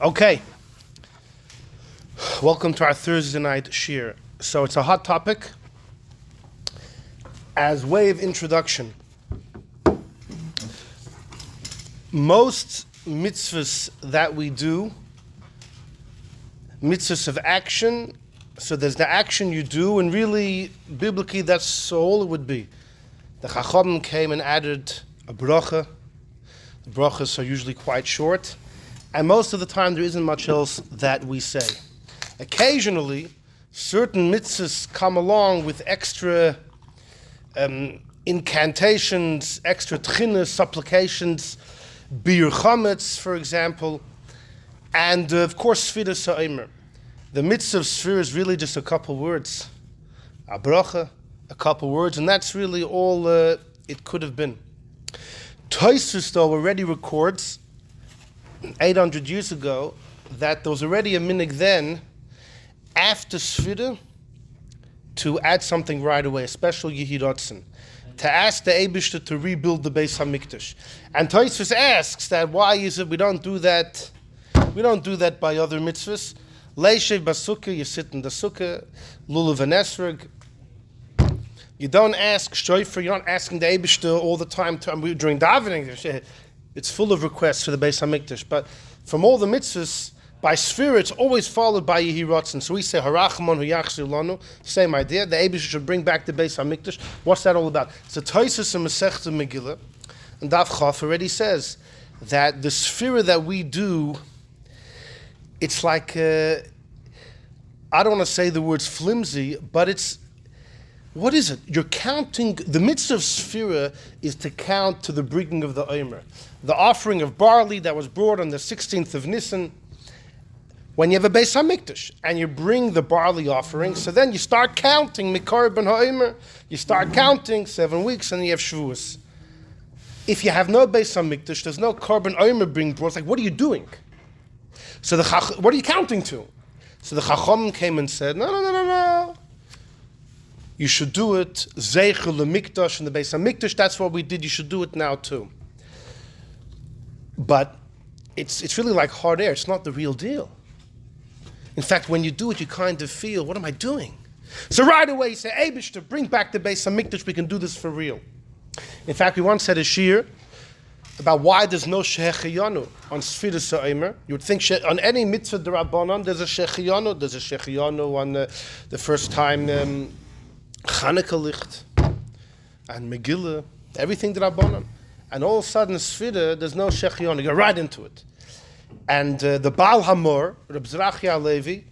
Okay, welcome to our Thursday night shir. So it's a hot topic. As way of introduction, most mitzvahs that we do, mitzvahs of action, so there's the action you do, and really, biblically, that's all it would be. The Chachamim came and added a bracha. The brachas are usually quite short, and most of the time there isn't much else that we say. Occasionally, certain mitzvahs come along with extra incantations, extra tchinas, supplications, bir chametz, for example, and of course, Sefiras Haomer. The mitzvah of Sefira is really just a couple words, a bracha, a couple words, and that's really all it could have been. Tosfos, though, already records 800 years ago that there was already a minhag then after Sefira to add something right away, a special Yichud, to ask the Eibishter to rebuild the Beis HaMikdash. And Tosfos asks that why is it we don't do that? We don't do that by other mitzvahs. Layesharim b'sukkah, you sit in the sukkah, lulav and esrog. You don't ask shofar, you're not asking the Eibishter all the time. During davening, it's full of requests for the Beis HaMikdash. But from all the mitzvahs, by Sefira, it's always followed by Yehi. So we say, Harachmon hu yachzir lanu, same idea. The Eibishter should bring back the Beis HaMikdash. What's that all about? It's a Tosfos in Masechta Megillah. And Daf Chaf already says that the Sefira that we do, it's like, I don't want to say the words flimsy, but it's, what is it? You're counting, the mitzvah of Sefira is to count to the bringing of the Omer. The offering of barley that was brought on the 16th of Nisan, when you have a Beis HaMikdash, and you bring the barley offering, so then you start counting Mikorban HaOmer, you start counting 7 weeks, and you have Shavuos. If you have no Beis HaMikdash, there's no Korban Omer being brought, it's like, what are you doing? So what are you counting to? So the Chacham came and said, no. You should do it, Zeichel LeMikdash in the Beis HaMikdash, that's what we did, you should do it now too. But it's really like hot air, it's not the real deal. In fact, when you do it, you kind of feel, what am I doing? So right away you say, Eibishter, bring back the Beis HaMikdash, we can do this for real. In fact, we once had a shir about why there's no Shehechiyanu on Sefiras Haomer. You would think on any mitzvah Derabanan there's a Shehechiyanu. There's a Shehechiyanu on the first time Chanukah licht and Megillah, everything Derabanan. And all of a sudden Sefira, there's no Shehechiyanu. You go right into it. And the Baal Hamor, Reb Zerachia Levi,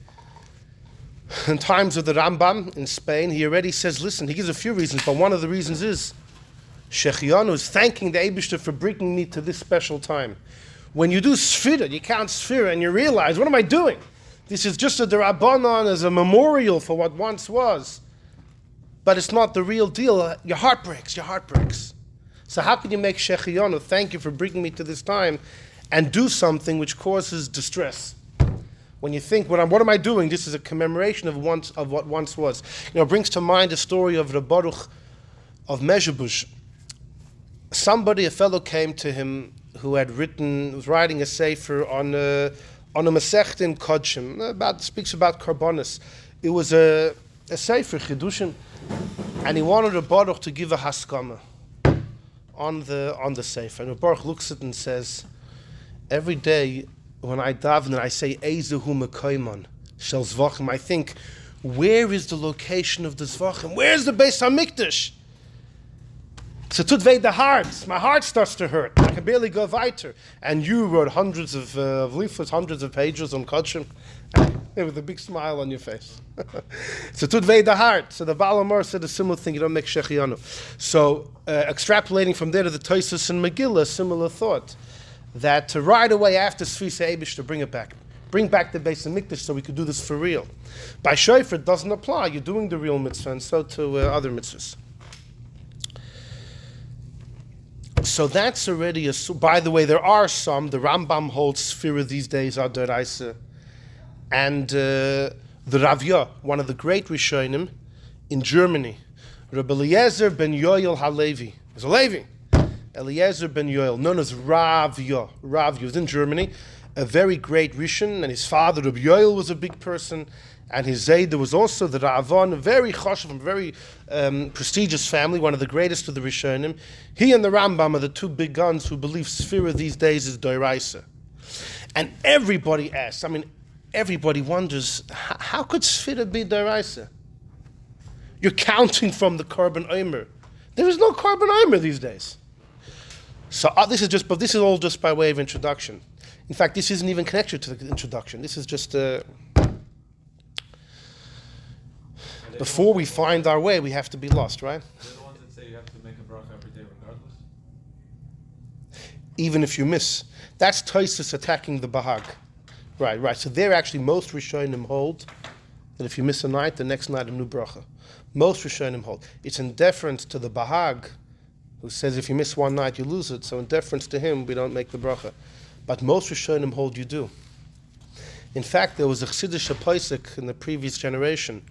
in times of the Rambam in Spain, he already says, listen, he gives a few reasons, but one of the reasons is Shehechiyanu is thanking the Eibishter for bringing me to this special time. When you do Sefira, you count Sefira and you realize, what am I doing? This is just a Derabanan as a memorial for what once was. But it's not the real deal. Your heart breaks. So how can you make Shehechiyanu, thank you for bringing me to this time, and do something which causes distress? When you think, what am I doing? This is a commemoration of what once was. It brings to mind the story of the Baruch of Mezhebush. A fellow came to him who was writing a sefer on a Masechta in Kodshim, speaks about Karbonis. It was a sefer, Chidushin, and he wanted a Baruch to give a haskama on the sefer. And the Baruch looks at it and says, every day when I daven and I say Ezehu Mekoymon Shel Zevachim, I think, where is the location of the Zevachim? Where's the Beis HaMikdash? So tut weh the heart. My heart starts to hurt. I can barely go weiter. And you wrote hundreds of leaflets, hundreds of pages on Kodshim, with a big smile on your face. So tut weh the heart. So the Baal Hamor said a similar thing. You don't make Shehechiyanu. So extrapolating from there to the Tosfos and Megillah, a similar thought that right away after Sefiras Eibishter, bring it back. Bring back the Beis HaMikdash so we could do this for real. By shofar, it doesn't apply. You're doing the real mitzvah, and so to other mitzvahs. So that's already by the way, there are some, the Rambam holds Sefira these days are Deoraisa, and the Raavya, one of the great Rishonim in Germany, Rebbe Elazar ben Yoel HaLevi, is a Levi, Eliezer ben Yoel, known as Raavya. Raavya was in Germany, a very great Rishon, and his father, Rebbe Yoel, was a big person, and his Zayda was also the Ra'avan, a very chashuv, a very prestigious family, one of the greatest of the Rishonim. He and the Rambam are the two big guns who believe Sefira these days is Deoraisa. And everybody asks, everybody wonders, how could Sefira be Deoraisa? You're counting from the Korban Omer. There is no Korban Omer these days. So this is all just by way of introduction. In fact, this isn't even connected to the introduction. This is just before we find our way, we have to be lost, right? They're the ones that say you have to make a bracha every day regardless? Even if you miss. That's Tosfos attacking the Bahag. Right. So they're actually, most Rishonim hold that if you miss a night, the next night a new bracha. Most Rishonim hold. It's in deference to the Bahag, who says if you miss one night, you lose it. So in deference to him, we don't make the bracha. But most Rishonim hold you do. In fact, there was a Chassidish Posek in the previous generation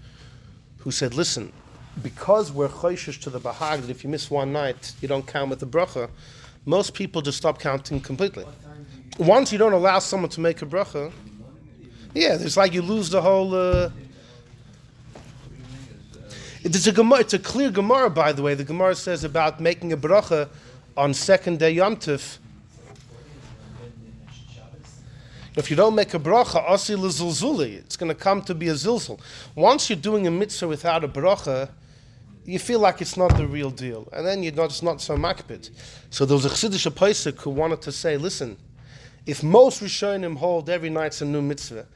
who said, listen, because we're choishish to the Bahag, that if you miss one night, you don't count with the bracha, most people just stop counting completely. Once you don't allow someone to make a bracha, it's like you lose the whole... It's a clear Gemara, by the way. The Gemara says about making a bracha on second day Yom Tov. If you don't make a bracha, asi l'zulzuli, it's going to come to be a zilzul. Once you're doing a mitzvah without a bracha, you feel like it's not the real deal. And then it's not so makbid. So there was a Chassidish Posek who wanted to say, listen, if most Rishonim hold every night's a new mitzvah,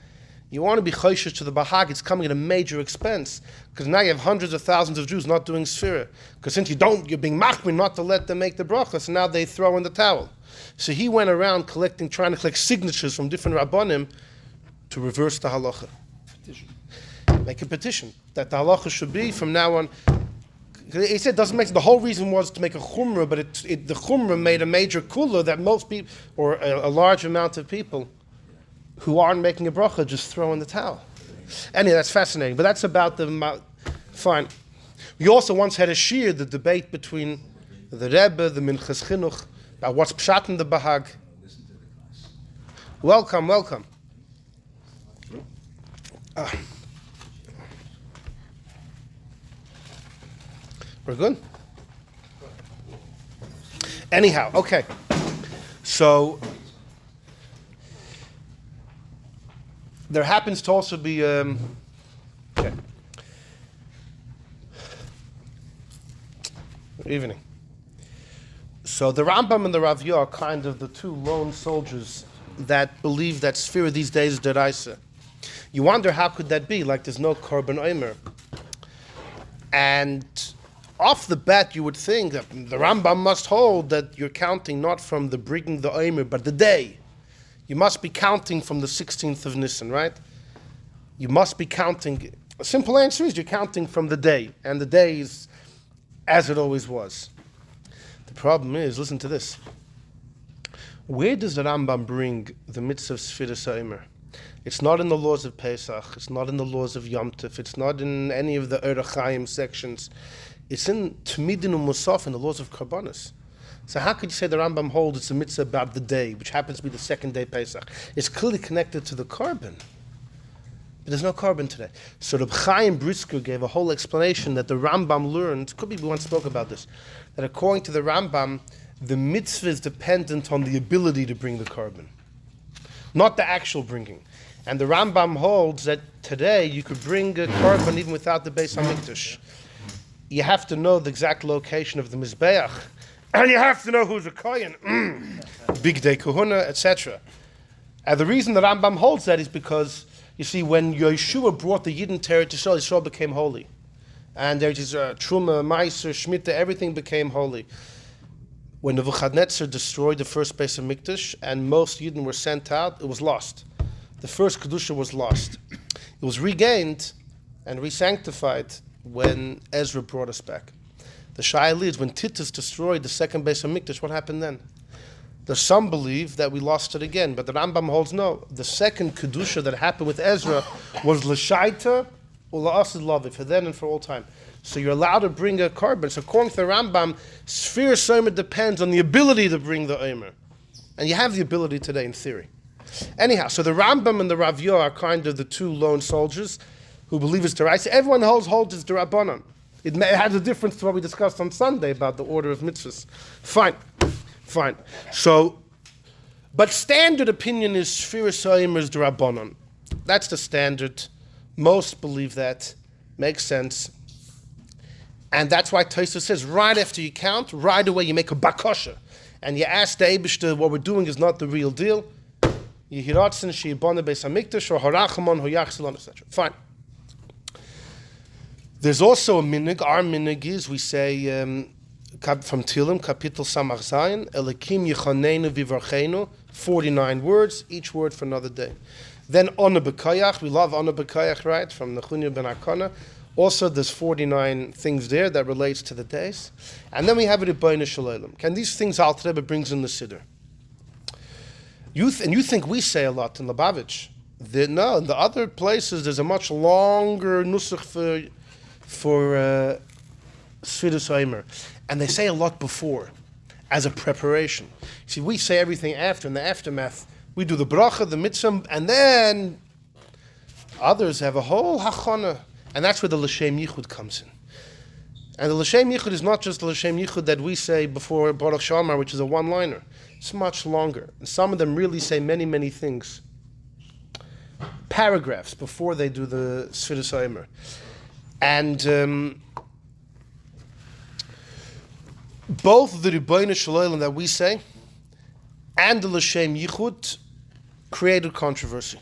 you want to be choishish to the Bahag, it's coming at a major expense. Because now you have hundreds of thousands of Jews not doing Sefira. Because since you're being machmir not to let them make the bracha, so now they throw in the towel. So he went around trying to collect signatures from different Rabbanim to reverse the halacha. Make a petition that the halacha should be from now on. He said the whole reason was to make a chumrah, but the chumrah made a major kula that most people, or a large amount of people, who aren't making a bracha just throw in the towel. Anyway, that's fascinating. But that's about fine. We also once had a shir, the debate between the Rebbe, the Minchas Chinuch, about what's pshat in the Bahag. Welcome. We're good? Anyhow, okay. So there happens to also be okay. Good evening. So the Rambam and the Ravya are kind of the two lone soldiers that believe that Sefira these days is Deoraisa. You wonder how could that be? Like there's no Korban Omer. And off the bat, you would think that the Rambam must hold that you're counting not from the bringing the Omer, but the day. You must be counting from the 16th of Nisan, right? You must be counting. A simple answer is you're counting from the day, and the day is as it always was. The problem is, listen to this. Where does the Rambam bring the mitzvah of Sefiras Haomer? It's not in the laws of Pesach. It's not in the laws of Yom Tov. It's not in any of the Orach Chaim sections. It's in Tmidin Musaf, in the laws of Karbanos. So how could you say the Rambam holds it's a mitzvah about the day, which happens to be the second day Pesach? It's clearly connected to the Korban. But there's no Korban today. So Reb Chaim Brisker gave a whole explanation that the Rambam learned, could be we once spoke about this, that according to the Rambam, the mitzvah is dependent on the ability to bring the Korban, not the actual bringing. And the Rambam holds that today you could bring a Korban even without the Beis HaMikdash. You have to know the exact location of the Mizbeach, and you have to know who's a Kohen, Big Day Kahuna, etc. And the reason the Rambam holds that is because, you see, when Yeshua brought the Yidden Torah to Israel, Israel became holy. And there is Truma, Meiser, Shemitah, everything became holy. When Nebuchadnezzar destroyed the first Beis HaMikdash and most Yidden were sent out, it was lost. The first Kedusha was lost. It was regained and re-sanctified when Ezra brought us back. The Shaila is when Titus destroyed the second Beis HaMikdash, what happened then? There's some believe that we lost it again, but the Rambam holds no. The second Kedusha that happened with Ezra was L'Shaita or La'asid Lavi, for then and for all time. So you're allowed to bring a korban. So according to the Rambam, Sefiras Haomer depends on the ability to bring the Omer. And you have the ability today in theory. Anyhow, so the Rambam and the Ravya are kind of the two lone soldiers who believe it's Deoraisa. Everyone holds it's Derabanan. It has a difference to what we discussed on Sunday about the order of mitzvahs. Fine. So, but standard opinion is Sefiras Haomer is Derabanan. That's the standard. Most believe that. Makes sense. And that's why Tosfos says, right after you count, right away you make a bakosha. And you ask the Eibishter, what we're doing is not the real deal. Yehiratzen she'ibana beis hamikdash or harachamon hoyachzilon, etc. Fine. There's also a minig. Our minig is, we say, from Tilim, Kapitel Samach Zayin, Elikim Yechanenu Vivarchenu, 49 words, each word for another day. Then Ona B'Kayach, we love Ona B'Kayach, right, from Nechunya ben Akana. Also, there's 49 things there that relates to the days. And then we have it at Boina Shalom. Can these things Alter Rebbe brings in the Siddur? You think we say a lot in Lubavitch. No, in the other places, there's a much longer nusach for Sefiras Haomer. And they say a lot before, as a preparation. See, we say everything after, in the aftermath. We do the bracha, the mitzvah, and then others have a whole hachana. And that's where the L'Shem Yichud comes in. And the L'Shem Yichud is not just the L'Shem Yichud that we say before Baruch Shamar, which is a one-liner. It's much longer. And some of them really say many, many things. Paragraphs before they do the Sefiras Haomer. And both the Rebbeinu Shalom that we say and the L'Shem Yichud created controversy.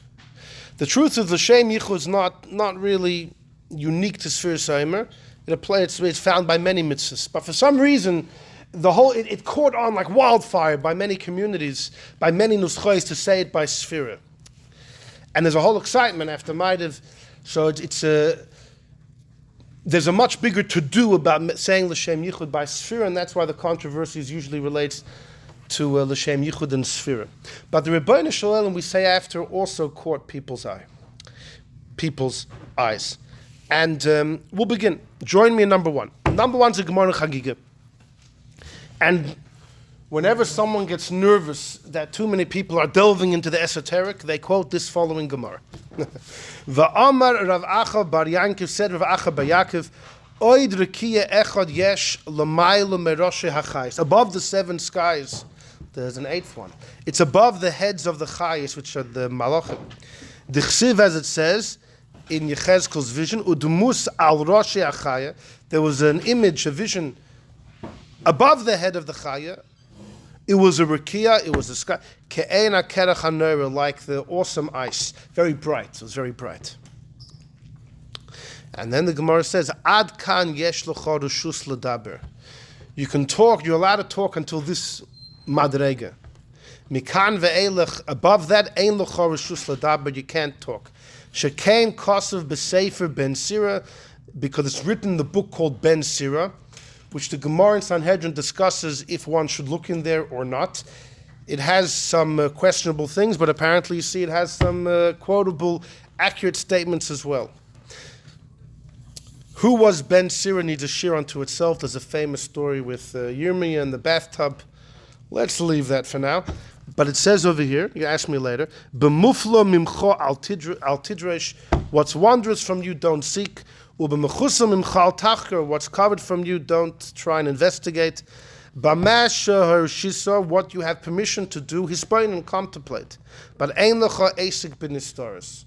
The truth is, L'Shem Yichud is not really unique to Sefiras Haomer. It's found by many mitzvahs. But for some reason, it caught on like wildfire by many communities, by many nuschos to say it by Sefira. And there's a whole excitement after MaiAhava. So there's a much bigger to-do about saying L'Shem Yichud by Sefira, and that's why the controversies usually relates to L'Shem Yichud and Sefira. But the Rebbeinu Shalom, we say after, also caught people's eyes. And we'll begin. Join me in number one. Number one is a Gemara Chagiga. And whenever someone gets nervous that too many people are delving into the esoteric, they quote this following Gemara. Va'amar Rav Acha bar Yankov said Rav Acha bar Yaakov, Oid rekiya echad yesh l'maylo meroshe hachayis. Above the seven skies, there's an eighth one. It's above the heads of the chayis, which are the malachim. The chsiv, as it says, in Yechezkel's vision, Udmus al Roshi Achaya, there was an image, a vision above the head of the Chaya. It was a Rekia, it was a sky, Ke'ena Kerach HaNorah, like the awesome ice, very bright. It was very bright. And then the Gemara says, Ad kan yesh l'cha reshus l'daber. You can talk, you're allowed to talk until this madrega. Mikan ve'elech, above that, ein l'cha reshus l'daber, you can't talk. Shekain Kosev B'Sefer Ben Sira, because it's written in the book called Ben Sira, which the Gemara in Sanhedrin discusses if one should look in there or not. It has some questionable things, but apparently you see it has some quotable, accurate statements as well. Who was Ben Sira needs a shir unto itself. There's a famous story with Yirmiyah in the bathtub. Let's leave that for now. But it says over here, you ask me later, B'muflo mimcho al tidresh, what's wondrous from you, don't seek. U'b'mechusa mimcha al tachker, what's covered from you, don't try and investigate. B'masha harshisa, what you have permission to do, hispain and contemplate. But ein lecha esik b'nistaris.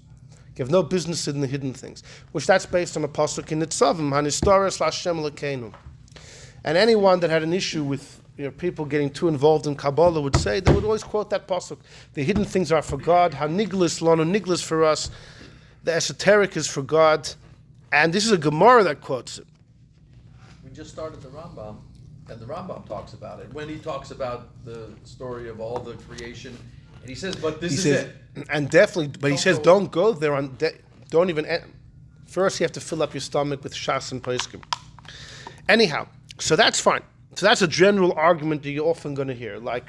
You have no business in the hidden things. Which that's based on a pasuk in Nitzavim, hanistaris l'Hashem l'keinu. And anyone that had an issue with people getting too involved in Kabbalah would say, they would always quote that pasuk. The hidden things are for God. Haniglis lanu, niglis for us. The esoteric is for God. And this is a Gemara that quotes it. We just started the Rambam, and the Rambam talks about it. When he talks about the story of all the creation, and he says, but this is it. And definitely, but he says, don't go there. Don't even, first you have to fill up your stomach with Shas and Poskim. Anyhow, so that's fine. So that's a general argument that you're often going to hear. Like,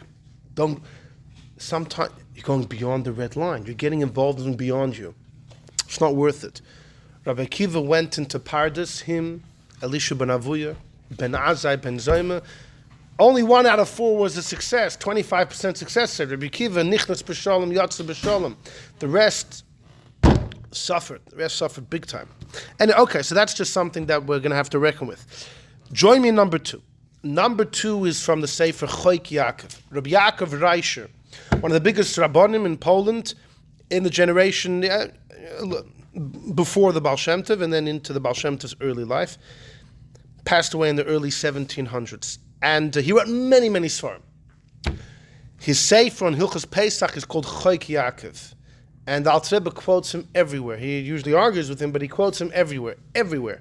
sometimes you're going beyond the red line. You're getting involved in beyond you. It's not worth it. Rabbi Akiva went into Pardes, him, Elisha ben Avuya, ben Azai, ben Zoma. Only 1 out of 4 was a success, 25% success, said Rabbi Kiva, Nichnas b'shalom, Yatsa b'shalom. The rest suffered. The rest suffered big time. And okay, so that's just something that we're going to have to reckon with. Join me in number 2. Number 2 is from the Sefer Chok Yaakov. Rabbi Yaakov Reisher, one of the biggest Rabbanim in Poland in the generation before the Baal Shem Tov and then into the Baal Shem Tov's early life, passed away in the early 1700s. And he wrote many, many svarim. His Sefer on Hilchos Pesach is called Chok Yaakov. And Alter Rebbe quotes him everywhere. He usually argues with him, but he quotes him everywhere. Everywhere.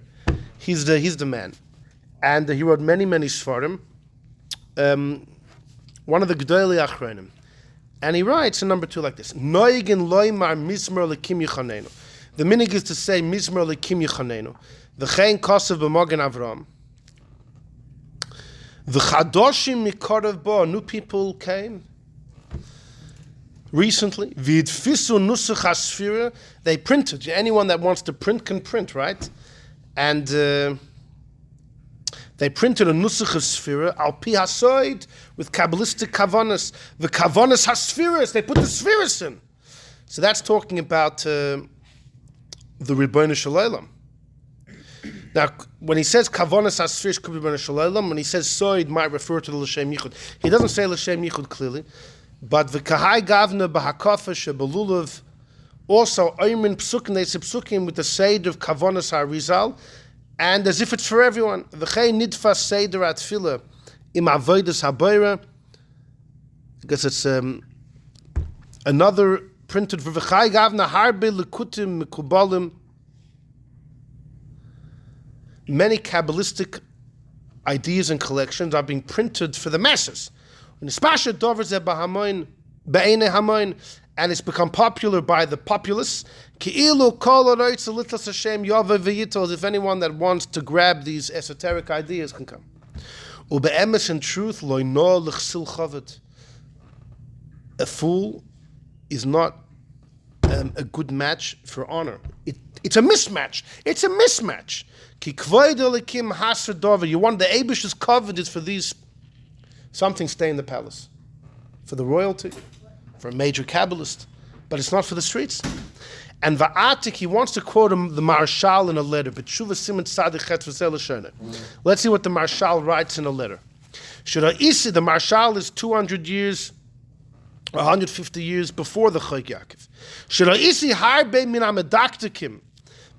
He's the man. And he wrote many, many svarim. One of the Gedolei Achronim. And he writes in number 2 like this. Noigin loymar mizmor lekim yichanenu. The minig is to say mizmor lekim yichanenu. V'chein kosev b'mogen Avram. V'chadoshim mikorav bo. New people came recently. V'yidfisu nusach hasfira. They printed. Anyone that wants to print can print, right? And they printed a nusach of sfira al pi hasoid with kaballistic kavanas. The kavanas hasfiras. They put the sfiras in. So that's talking about the Rebbeinu Shalom. Now, when he says kavanas hasfiras could be Rebbeinu Shalom, when he says soid might refer to the l'shem yichud. He doesn't say l'shem yichud clearly, but the kahai gavna b'hakafa shebelulav also oymin psukim. They say psukim with the seid of kavanas harizal. And as if it's for everyone. V'chei nidfas seder atfila im avodas habayra. Because it's another printed for v'chei gavna harbe lekutim mekubalim. Many kabbalistic ideas and collections are being printed for the masses. And it's become popular by the populace. If anyone that wants to grab these esoteric ideas can come. In truth, a fool is not a good match for honor. It's a mismatch. It's a mismatch. You want the Abish's covenant for these. Something stay in the palace. For the royalty, for a major Kabbalist, but it's not for the streets. And Va'atik, he wants to quote him, the Marshal in a letter. Teshuva Simon Tzaddik Chet V'Zelashana. Let's see what the Marshal writes in a letter. The Marshal is 200 years, 150 years before the Chok Yaakov.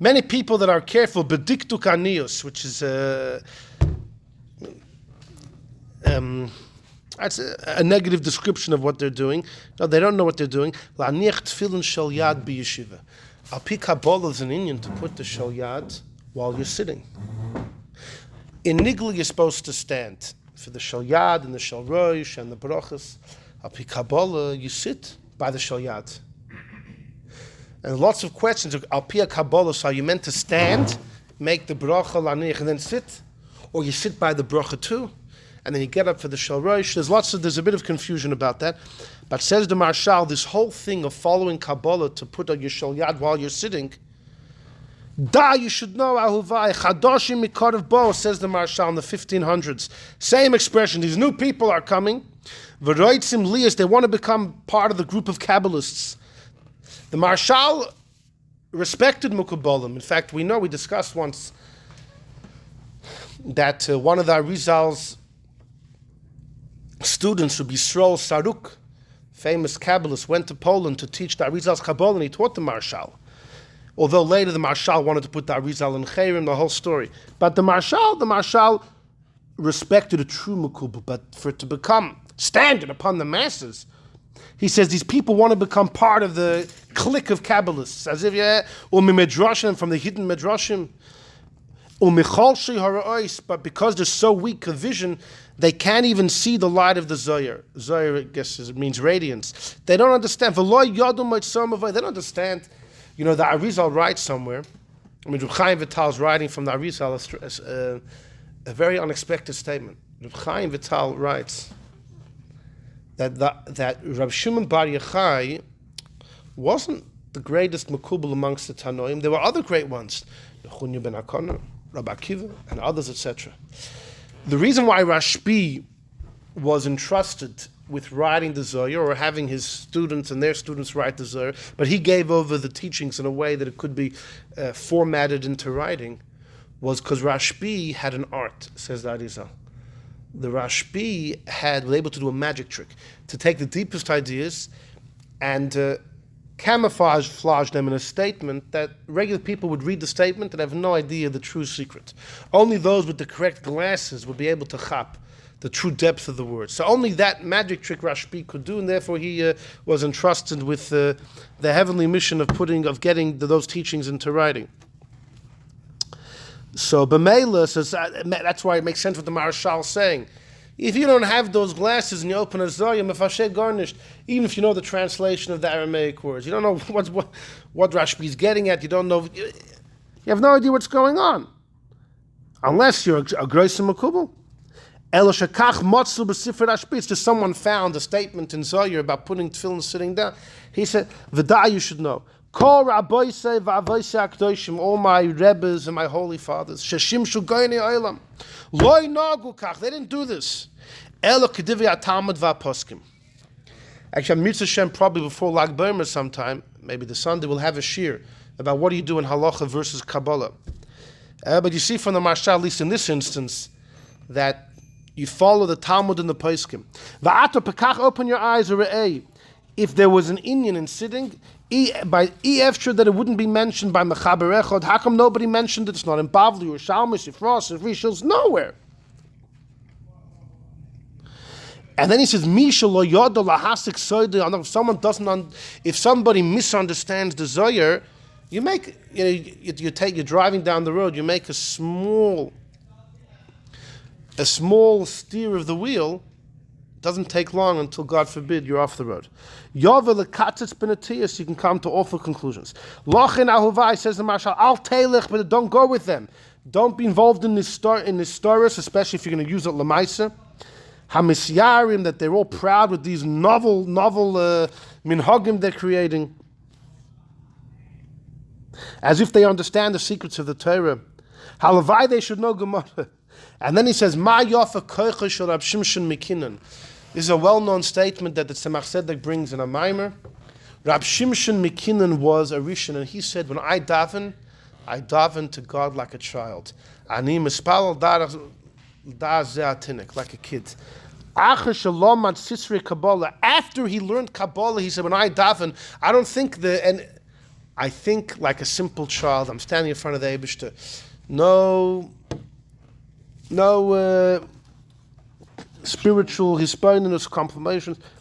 Many people that are careful, bediktu kanios, which is that's a negative description of what they're doing. No, they don't know what they're doing. La'aniach tefillin shel yad b'yeshiva. Al pi Kabbalah is an Indian to put the shel yad while you're sitting. In Nigla, you're supposed to stand for the shel yad and the shel rosh and the brachas. Al pi Kabbalah, you sit by the shel yad. And lots of questions. Al pi Kabbalah, so are you meant to stand, make the bracha la'aniach, and then sit, or you sit by the bracha too? And then you get up for the Shal Rosh. There's a bit of confusion about that. But says the Marshal, this whole thing of following Kabbalah to put on your Shal Yad while you're sitting, you should know, Ahuvai, Chadoshim Mikorav Bo, says the Marshal in the 1500s. Same expression, these new people are coming. V'roitzim Lias, they want to become part of the group of Kabbalists. The Marshal respected Mukabalim. In fact, we discussed once that one of the Arizal's students, Rabbi Yisrael Saruk, famous Kabbalist, went to Poland to teach the Arizal's Kabbalah, and he taught the Marshal. Although later the Marshal wanted to put the Arizal in Chayrim, the whole story. But the Marshal respected a true Mekubal, but for it to become standard upon the masses, he says these people want to become part of the clique of Kabbalists, as if, or Midrashim, from the hidden Midrashim, but because they're so weak of vision, they can't even see the light of the Zohar. Zohar, I guess, means radiance. They don't understand. They don't understand. The Arizal writes somewhere. Reb Chaim Vital is writing from the Arizal a very unexpected statement. Reb Chaim Vital writes that Rab Shimon Bar Yochai wasn't the greatest Mekubal amongst the Tanoim. There were other great ones. Yechunya ben Hakana, Rabbi Akiva, and others, etc. The reason why Rashbi was entrusted with writing the Zohar, or having his students and their students write the Zohar, but he gave over the teachings in a way that it could be formatted into writing, was because Rashbi had an art, says the Arizal. The Rashbi was able to do a magic trick, to take the deepest ideas and camouflage them in a statement that regular people would read the statement and have no idea the true secret. Only those with the correct glasses would be able to chap the true depth of the word. So only that magic trick Rashbi could do, and therefore he was entrusted with the heavenly mission of getting those teachings into writing. So B'meila says that's why it makes sense what the Marshal is saying. If you don't have those glasses and you open a Zohar, mefashe garnished, even if you know the translation of the Aramaic words, you don't know what Rashbi is getting at. You don't know. You have no idea what's going on, unless you're a groisim makubal. It's just someone found a statement in Zohar about putting tefillin sitting down. He said, "V'da, you should know. Kol Rabboisei v'Avoisei Akdoshim, all my Rebbes and my holy fathers, sheshimshu goynei olam, loy nagu kach. They didn't do this. Elo kedivi atalmud v'aposkim." Actually, Mitzvah Shem probably before Lag B'omer sometime, maybe the Sunday, we'll have a shir about what do you do in halacha versus Kabbalah. But you see from the Marshal, at least in this instance, that you follow the Talmud and the Poskim. Va'ato pekach, open your eyes, or if there was an Inyan in sitting, by efshur that it wouldn't be mentioned by Mechaber Echad. How come nobody mentioned it? It's not in Bavli or Shalmish, Sefiras, or Rishos, nowhere. And then he says, "Misha lo yoda lahasik soide." If somebody misunderstands the Zohar, you're driving down the road, you make a small steer of the wheel. Doesn't take long until, God forbid, you're off the road. You can come to awful conclusions. Lochin ahuvai, says the Marshal, al teilech, but don't go with them. Don't be involved in this stories, especially if you're going to use it lemaisa. Hamisyarim, that they're all proud with these novel minhagim they're creating, as if they understand the secrets of the Torah. Halavai, they should know Gemara. And then he says, MaiAhava koicha shel Rab Shimshon Mikinan. This is a well-known statement that the Tzemach Tzedek brings in a Maimer. Rab Shimshon Mikinan was a Rishon, and he said, when I daven to God like a child. Ani mispal da ze'atinik, like a kid. After he learned Kabbalah, he said, when I daven, I think like a simple child. I'm standing in front of the Eibishter. No spiritual hispaninus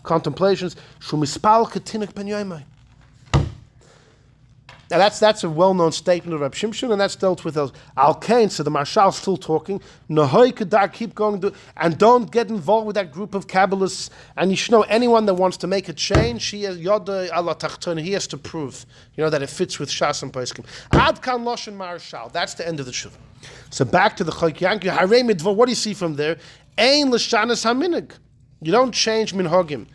contemplations. Shumispal ketinik ben yoimai. Now that's a well-known statement of Rab Shimshon, and that's dealt with as Al-Kain. So the Marshal is still talking. Nahoi Kedar, keep going, and don't get involved with that group of Kabbalists. And you should know, anyone that wants to make a change, he has to prove, that it fits with Shas and Poskim. Ad kan loshen Marshal. That's the end of the Teshuva. So back to the Chok Yanki. Harei midvar. What do you see from there? Ein l'shanas haminig. You don't change minhagim.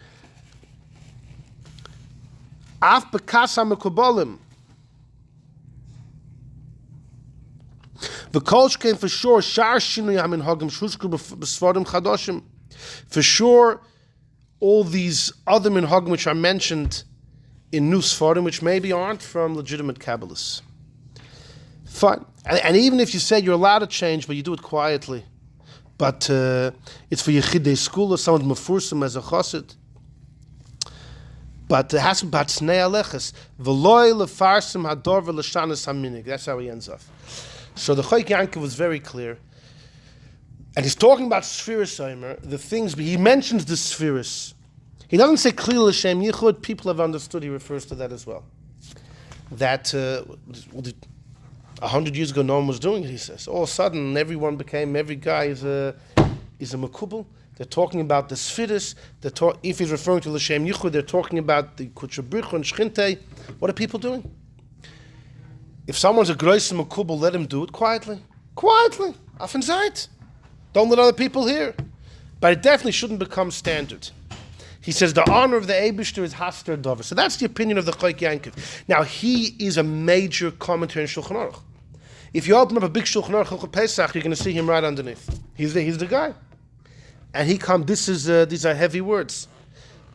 Af bekas hamekubalim. The Kolsh came for sure. Shar shinui haminhagim shuskru b'svarim chadoshim. For sure, all these other minhagim which are mentioned in new svarim, which maybe aren't from legitimate Kabbalists. Fine. And even if you say you're allowed to change, but you do it quietly, but it's for Yechidei school or someone mefursum as a chassid. But it has to be batznei aleches v'loy lefarsim hador v'lashanas haminig. That's how he ends off. So the Chok Yankov was very clear, and he's talking about Sefiras Haomer, the things. But he mentions the Sefiras. He doesn't say Klil L'Shem Yichud. People have understood. He refers to that as well. That 100 years ago, no one was doing it. He says all of a sudden, every guy is a makubal. They're talking about the Sefiras. If he's referring to L'Shem Yichud, they're talking about the Kutchabricha and Shchinte. What are people doing? If someone's a grois makubal, let him do it quietly. Quietly. Afen zayt. Don't let other people hear. But it definitely shouldn't become standard. He says the honor of the Eibishter is Haster Dover. So that's the opinion of the Chok Yankov. Now, he is a major commentary in Shulchan Aruch. If you open up a big Shulchan Aruch Pesach, you're going to see him right underneath. He's the guy. And these are heavy words.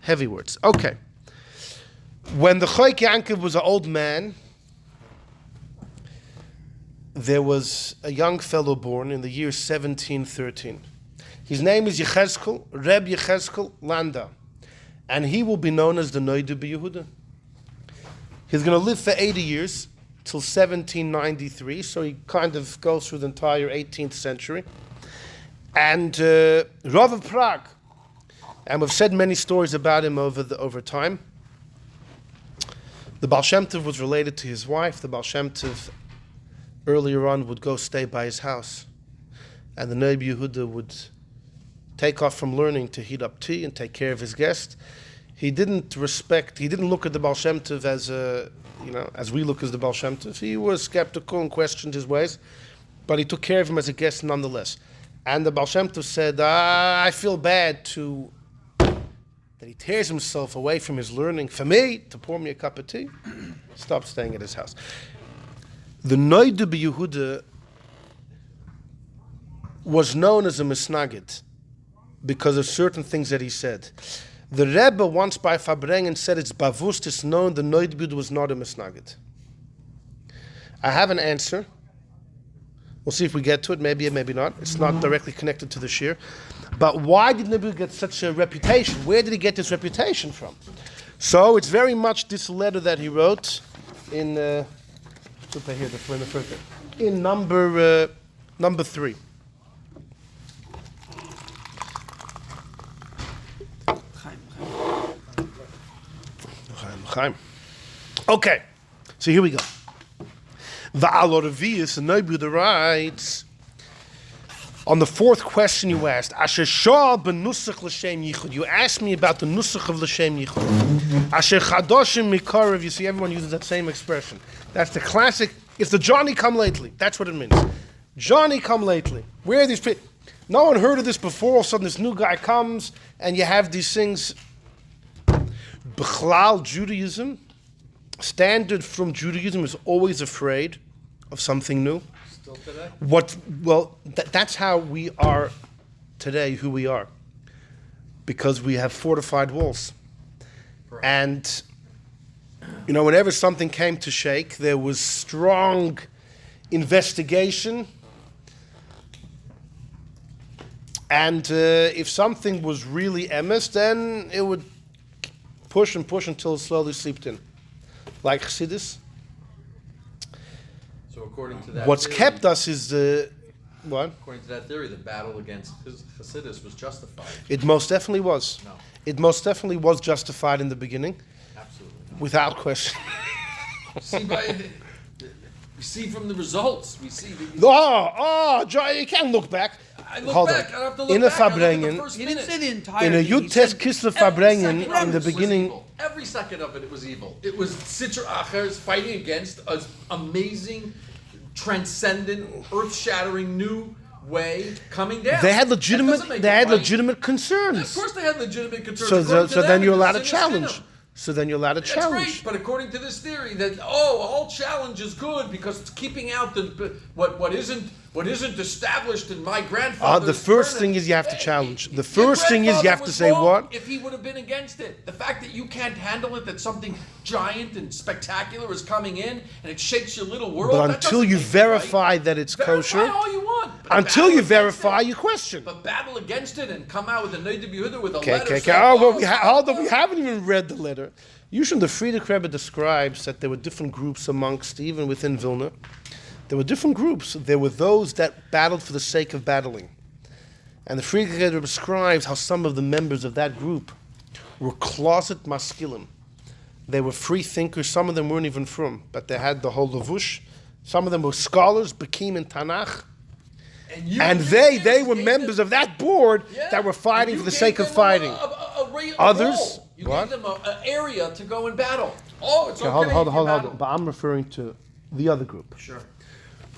Heavy words. Okay. When the Choik Yankov was an old man, there was a young fellow born in the year 1713. His name is Yechezkel, Reb Yechezkel Landa. And he will be known as the Nodah B'Yehuda. He's going to live for 80 years, till 1793, so he kind of goes through the entire 18th century. And Rav of Prague, and we've said many stories about him over time. The Baal Shem Tov was related to his wife. The Baal Shem Tov earlier on would go stay by his house. And the Nodah B'Yehuda would take off from learning to heat up tea and take care of his guest. He didn't look at the Baal Shem Tov as we look as the Baal Shem Tov. He was skeptical and questioned his ways, but he took care of him as a guest nonetheless. And the Baal Shem Tov said, I feel bad that he tears himself away from his learning for me to pour me a cup of tea. Stop staying at his house. The Nodah B'Yehuda was known as a misnagid because of certain things that he said. The Rebbe once by Fabrengen said it's bavust, it's known the Nodah B'Yehuda was not a misnagid. I have an answer. We'll see if we get to it, maybe not. It's not directly connected to the shir. But why did Nodah get such a reputation? Where did he get this reputation from? So it's very much this letter that he wrote in number 3. Okay, so here we go. Va'alorvius, and Nodah B'Yehuda writes, on the fourth question you asked, Asher Shah benusach l'shem Yichud. You asked me about the nusach of l'shem Yichud. Asher chadoshim mikarev. You see, everyone uses that same expression. That's the classic. It's the Johnny come lately. That's what it means. Johnny come lately. Where are these people? No one heard of this before. All of a sudden, this new guy comes, and you have these things. B'chlal Judaism, standard from Judaism is always afraid of something new. Still today? That's how we are today, who we are. Because we have fortified walls. Correct. And, whenever something came to shake, there was strong investigation. And if something was really emes, then it would push and push until it slowly seeped in. Like Chassidus. So according to that What's theory, kept us is the... What? According to that theory, the battle against Chassidus was justified. It most definitely was. No. It most definitely was justified in the beginning. Absolutely not. Without question. We see from the results. We see. John, you can't look back. I look Hold back. on. I don't have to look In a back. I look at the Fabrengen, first He didn't minute. say the entire. in a Yud Tes Kislev Fabrengen, in the beginning... Every second of it was evil. It was Sitra Achers fighting against an amazing, transcendent, earth-shattering new way coming down. They had That doesn't legitimate make it right. legitimate concerns. Of course they had legitimate concerns. So According to then them, you're it allowed to was challenge. sin. So then you're allowed to That's challenge. great, but according to this theory that all challenge is good because it's keeping out what isn't established in my grandfather's The first turn. thing is you have to Hey, challenge. The your first thing is you grandfather have to was say wrong what? if he would have been against it. The fact that you can't handle it, that something giant and spectacular is coming in and it shakes your little world. But that until doesn't you make it verify right. that it's Verify kosher, all you want. but until battle you against verify, it. you question. But battle against it and come out with a Nodah B'Yehuda with a Okay. letter. saying, Hold on, we haven't even read the letter. Usually the Friedrich Rebbe describes that there were different groups amongst, even within Vilna. There were different groups. There were those that battled for the sake of battling. And the Friedrich Rebbe describes how some of the members of that group were closet maskilim. They were free thinkers. Some of them weren't even from, but they had the whole lavush. Some of them were scholars, Bekim and Tanakh. And they were members of that board that were fighting for the sake of fighting. Others, You what? gave them an area to go and battle. Oh, it's okay. Hold if you battle. on. But I'm referring to the other group. Sure.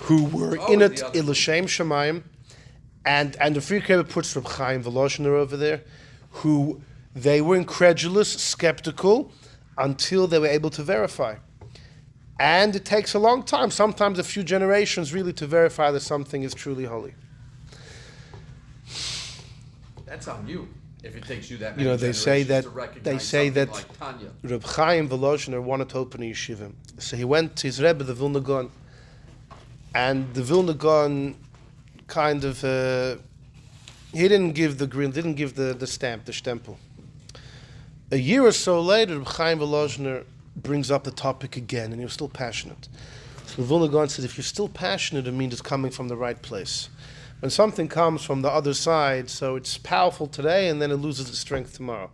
Who were Oh, in it, the other Ilashem Shemayim, and the Friedrich Rebbe puts Reb Chaim Volozhiner over there, who they were incredulous, skeptical, until they were able to verify. And it takes a long time, sometimes a few generations, really, to verify that something is truly holy. That's on you. If it takes you that You many know, they say generations that to recognize they say something that like Tanya. Reb Chaim Volozhiner wanted to open a yeshiva. So he went to his Rebbe, the Vilna Gaon, and the Vilna Gaon kind of he didn't give the stamp, the stempel. A year or so later, Reb Chaim Volozhiner brings up the topic again, and he was still passionate. So the Vilna Gaon says, if you're still passionate, it means it's coming from the right place. When something comes from the other side, so it's powerful today, and then it loses its strength tomorrow.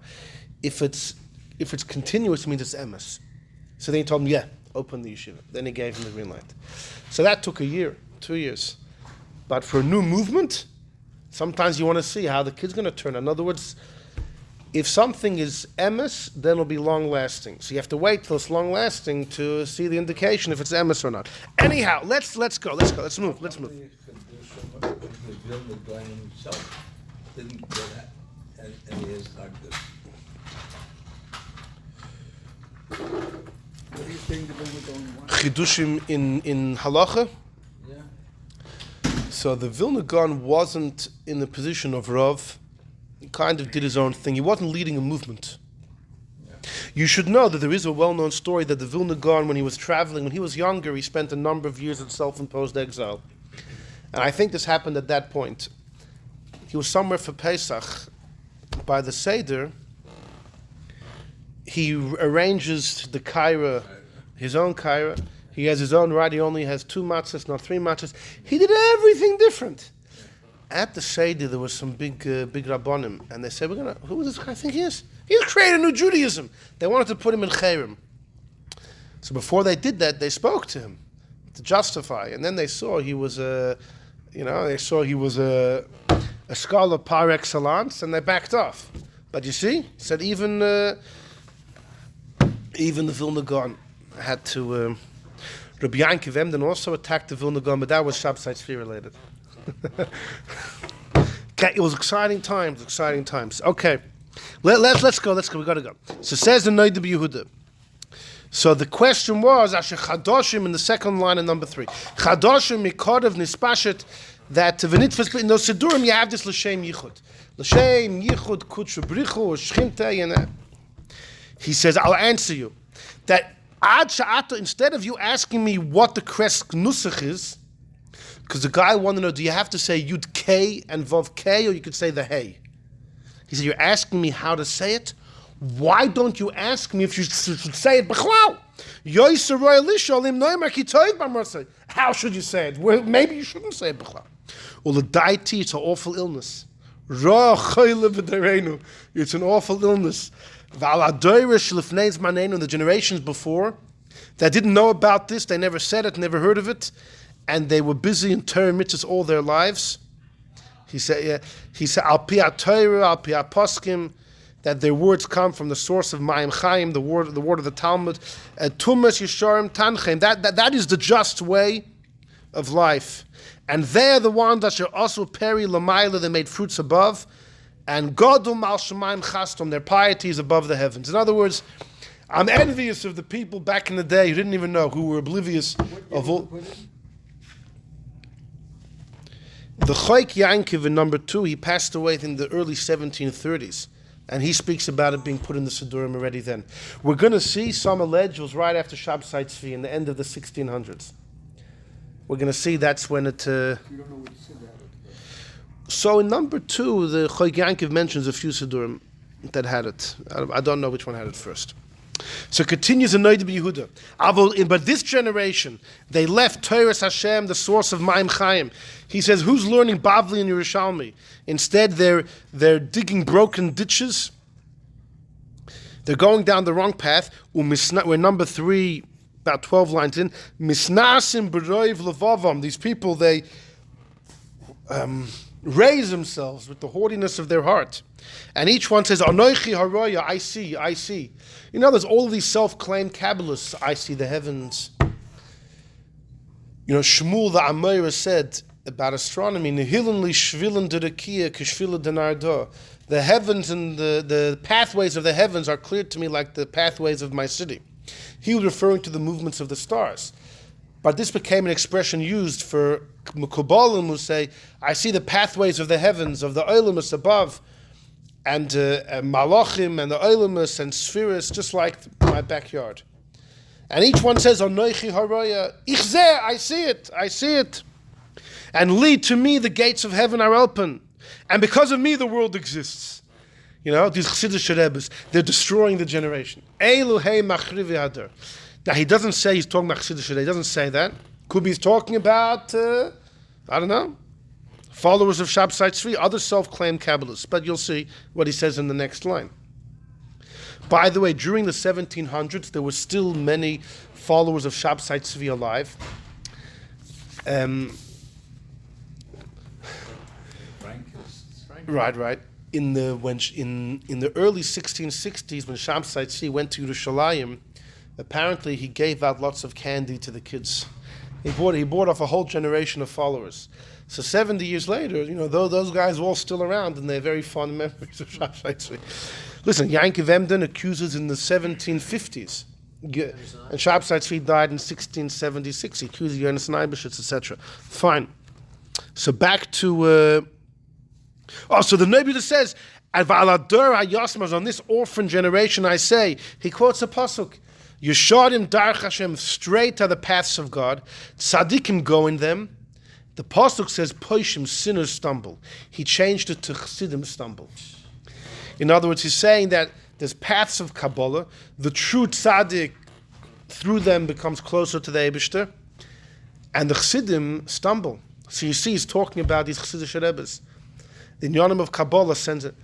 If it's continuous, it means it's emes. So then he told him, yeah, open the yeshiva. Then he gave him the green light. So that took a year, 2 years. But for a new movement, sometimes you want to see how the kid's going to turn. In other words, if something is emes, then it'll be long-lasting. So you have to wait till it's long-lasting to see the indication if it's emes or not. Anyhow, let's go. Let's move. The Vilna Gaon himself didn't get that, and he is like this. What do you think the Vilna Gaon wants? Chidushim in halacha. Yeah. So the Vilna Gaon wasn't in the position of Rav. He kind of did his own thing. He wasn't leading a movement. Yeah. You should know that there is a well-known story that the Vilna Gaon, when he was traveling, when he was younger, he spent a number of years in self-imposed exile. And I think this happened at that point. He was somewhere for Pesach. By the Seder, he arranges the kaira, his own kaira. He has his own right. He only has 2 matzahs, not 3 matzahs. He did everything different. At the Seder, there was some big Rabbanim, and they said, who does this guy think he is? He's created a new Judaism. They wanted to put him in Chayrim. So before they did that, they spoke to him to justify. And then they saw he was a scholar par excellence, and they backed off. But you see, he said even the Vilna Gaon had to. Rabbi Yaakov Emden also attacked the Vilna Gaon, but that was Shabsai Tzvi related. Okay, it was exciting times. Okay, let's go. We gotta go. So says the Nodah Yehuda. So the question was, Asher Chadoshim in the second line of number 3. Chadoshim mikodav nispashet, that v'nitfas in those Sidurim you have this l'shem Yichud. L'shem Yichud kutshu brichu shchimtei, and he says, I'll answer you. That ad sha'ato, instead of you asking me what the kresk nusach is, because the guy wanted to know, do you have to say Yud K and Vav K, or you could say the Hey? He said, you're asking me how to say it? Why don't you ask me if you should say it? How should you say it? Well, maybe you shouldn't say it. Well, the deity, it's an awful illness. It's an awful illness. The generations before that didn't know about this, they never said it, never heard of it, and they were busy in Torah mitzvahs all their lives. He said, Al pi Torah, Al pi poskim, that their words come from the source of MaiAhava, the word of the Talmud. Tumas Yisharim Tanchem. That is the just way of life. And they're the ones that shall also peri lamayla, they made fruits above. And Godum al Shemaim Chastom, their piety is above the heavens. In other words, I'm envious of the people back in the day who didn't even know, who were oblivious of all. The Chok Yankov in number 2, he passed away in the early 1730s. And he speaks about it being put in the Sidurim already then. We're going to see some alleged was right after Shabsai Tzvi in the end of the 1600s. We're going to see that's when it... You don't know what you said about it. So in number 2, the Chok Yankov mentions a few Sidurim that had it. I don't know which one had it first. So continues in Nodah Yehuda. But this generation, they left Torah Hashem, the source of MaiAhava. He says, who's learning Bavli and Yerushalmi? Instead, they're digging broken ditches. They're going down the wrong path. We're number 3, about 12 lines in. Misnasim b'roiv levavam. These people, they raise themselves with the haughtiness of their heart. And each one says, Anoichi haroya, I see. You know, there's all these self-claimed Kabbalists. I see the heavens. You know, Shmuel the Amora said about astronomy, Nehilin li shvilin derakia k'shvila denardo. The heavens and the pathways of the heavens are clear to me like the pathways of my city. He was referring to the movements of the stars. But this became an expression used for Mekubalim who say, I see the pathways of the heavens, of the Olamus above, and Malachim, and the Olamus, and Sefiras, just like my backyard. And each one says, Anoichi Haroya, Ich zeh, I see it. And lead to me, the gates of heaven are open. And because of me, the world exists. You know, these Chassidish Rebbes, they're destroying the generation. Elohei machrivi hadar. Now, he doesn't say he's talking about Chassidish Rebbe. He doesn't say that. Could be he's talking about, I don't know, followers of Shabsai Tzvi, other self-claimed Kabbalists. But you'll see what he says in the next line. By the way, during the 1700s, there were still many followers of Shabsai Tzvi alive. Right. In the early 1660s, when Shabsai Tzvi went to Yerushalayim, apparently he gave out lots of candy to the kids. He bought off a whole generation of followers. So 70 years later, those guys are all still around, and they're very fond memories of Shabsai Tzvi. Listen, Yaakov Emden accuses in the 1750s, and Shabsai Tzvi died in 1676. He accused Yonis Neibishitz, etc. Fine. So back to. So the Nodah says, on this orphan generation, I say, he quotes a pasuk. Yesharim Darch Hashem, straight are the paths of God. Tzadikim go in them. The pasuk says, Poishim, sinners stumble. He changed it to Chassidim stumble. In other words, he's saying that there's paths of Kabbalah. The true tzaddik, through them, becomes closer to the Eibishter. And the Chassidim stumble. So you see, he's talking about these Chassidish Rebbes. The Inyanim of Kabbalah sends it.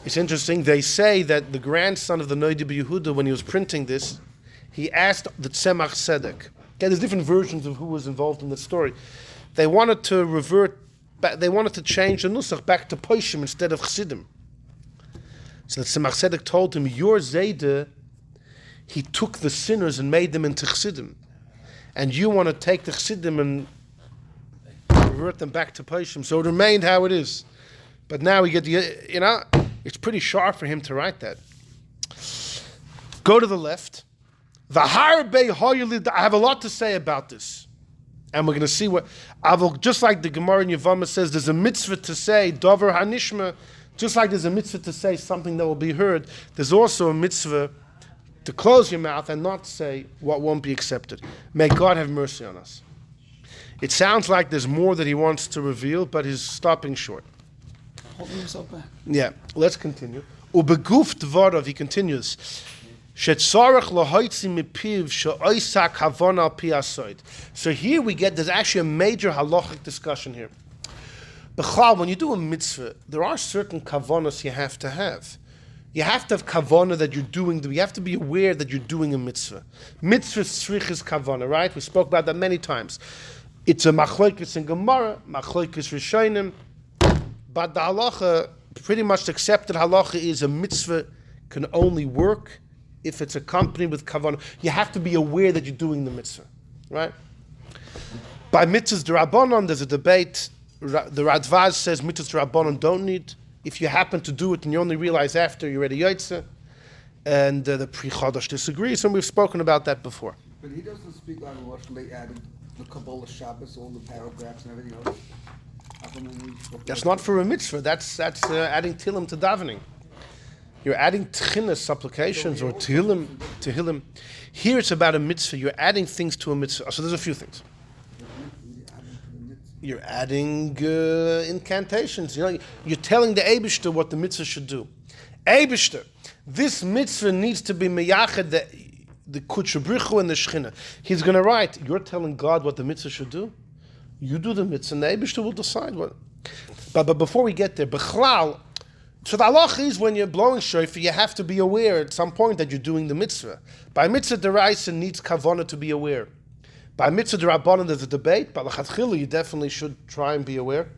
It's interesting. They say that the grandson of the Nodah Yehuda, when he was printing this, he asked the Samach Tzedek. Okay, there's different versions of who was involved in the story. They wanted to revert back. They wanted to change the nusach back to Poishim instead of Chassidim. So the Samach Tzedek told him, "Your Zayda, he took the sinners and made them into Chassidim, and you want to take the Chassidim and revert them back to Poishim. So it remained how it is. But now we get it's pretty sharp for him to write that. Go to the left. I have a lot to say about this. And we're going to see just like the Gemara in Yevamah says, there's a mitzvah to say, Dover Hanishma, just like there's a mitzvah to say something that will be heard, there's also a mitzvah to close your mouth and not say what won't be accepted. May God have mercy on us. It sounds like there's more that he wants to reveal, but he's stopping short. Holding himself back. Yeah, let's continue. Ubeguf dvarav, he continues. So here we get, there's actually a major halachic discussion here. B'chal, when you do a mitzvah, there are certain kavanos you have to have. You have to have kavana that you're doing, you have to be aware that you're doing a mitzvah. Mitzvah tzrichis kavana, right? We spoke about that many times. It's a machlokes in Gemara, machlokes Rishonim, but the halacha, pretty much the accepted halacha is a mitzvah can only work if it's accompanied with kavanah. You have to be aware that you're doing the mitzvah, right? By mitzvahs Derabanan, there's a debate. The Radvaz says mitzvahs Derabanan don't need. If you happen to do it and you only realize after, you're at a yotze. And the Pri Chodesh disagrees, and we've spoken about that before. But he doesn't speak on what they added the Kabbalah Shabbos, all the paragraphs and everything else. That's not for a mitzvah. That's adding tilim to davening. You're adding tchinas, supplications, or tehillim. Here it's about a mitzvah. You're adding things to a mitzvah. So there's a few things. You're adding incantations. You're telling the Eibishter what the mitzvah should do. Eibishter, this mitzvah needs to be meyached the kutshabrichu and the shechina. He's going to write, you're telling God what the mitzvah should do? You do the mitzvah, and the Eibishter will decide what. But before we get there, b'chlal, so the halacha is when you're blowing shofar, you have to be aware at some point that you're doing the mitzvah. By mitzvah deraisa needs kavanah to be aware. By mitzvah derabanan there's a debate, but l'chatchila you definitely should try and be aware.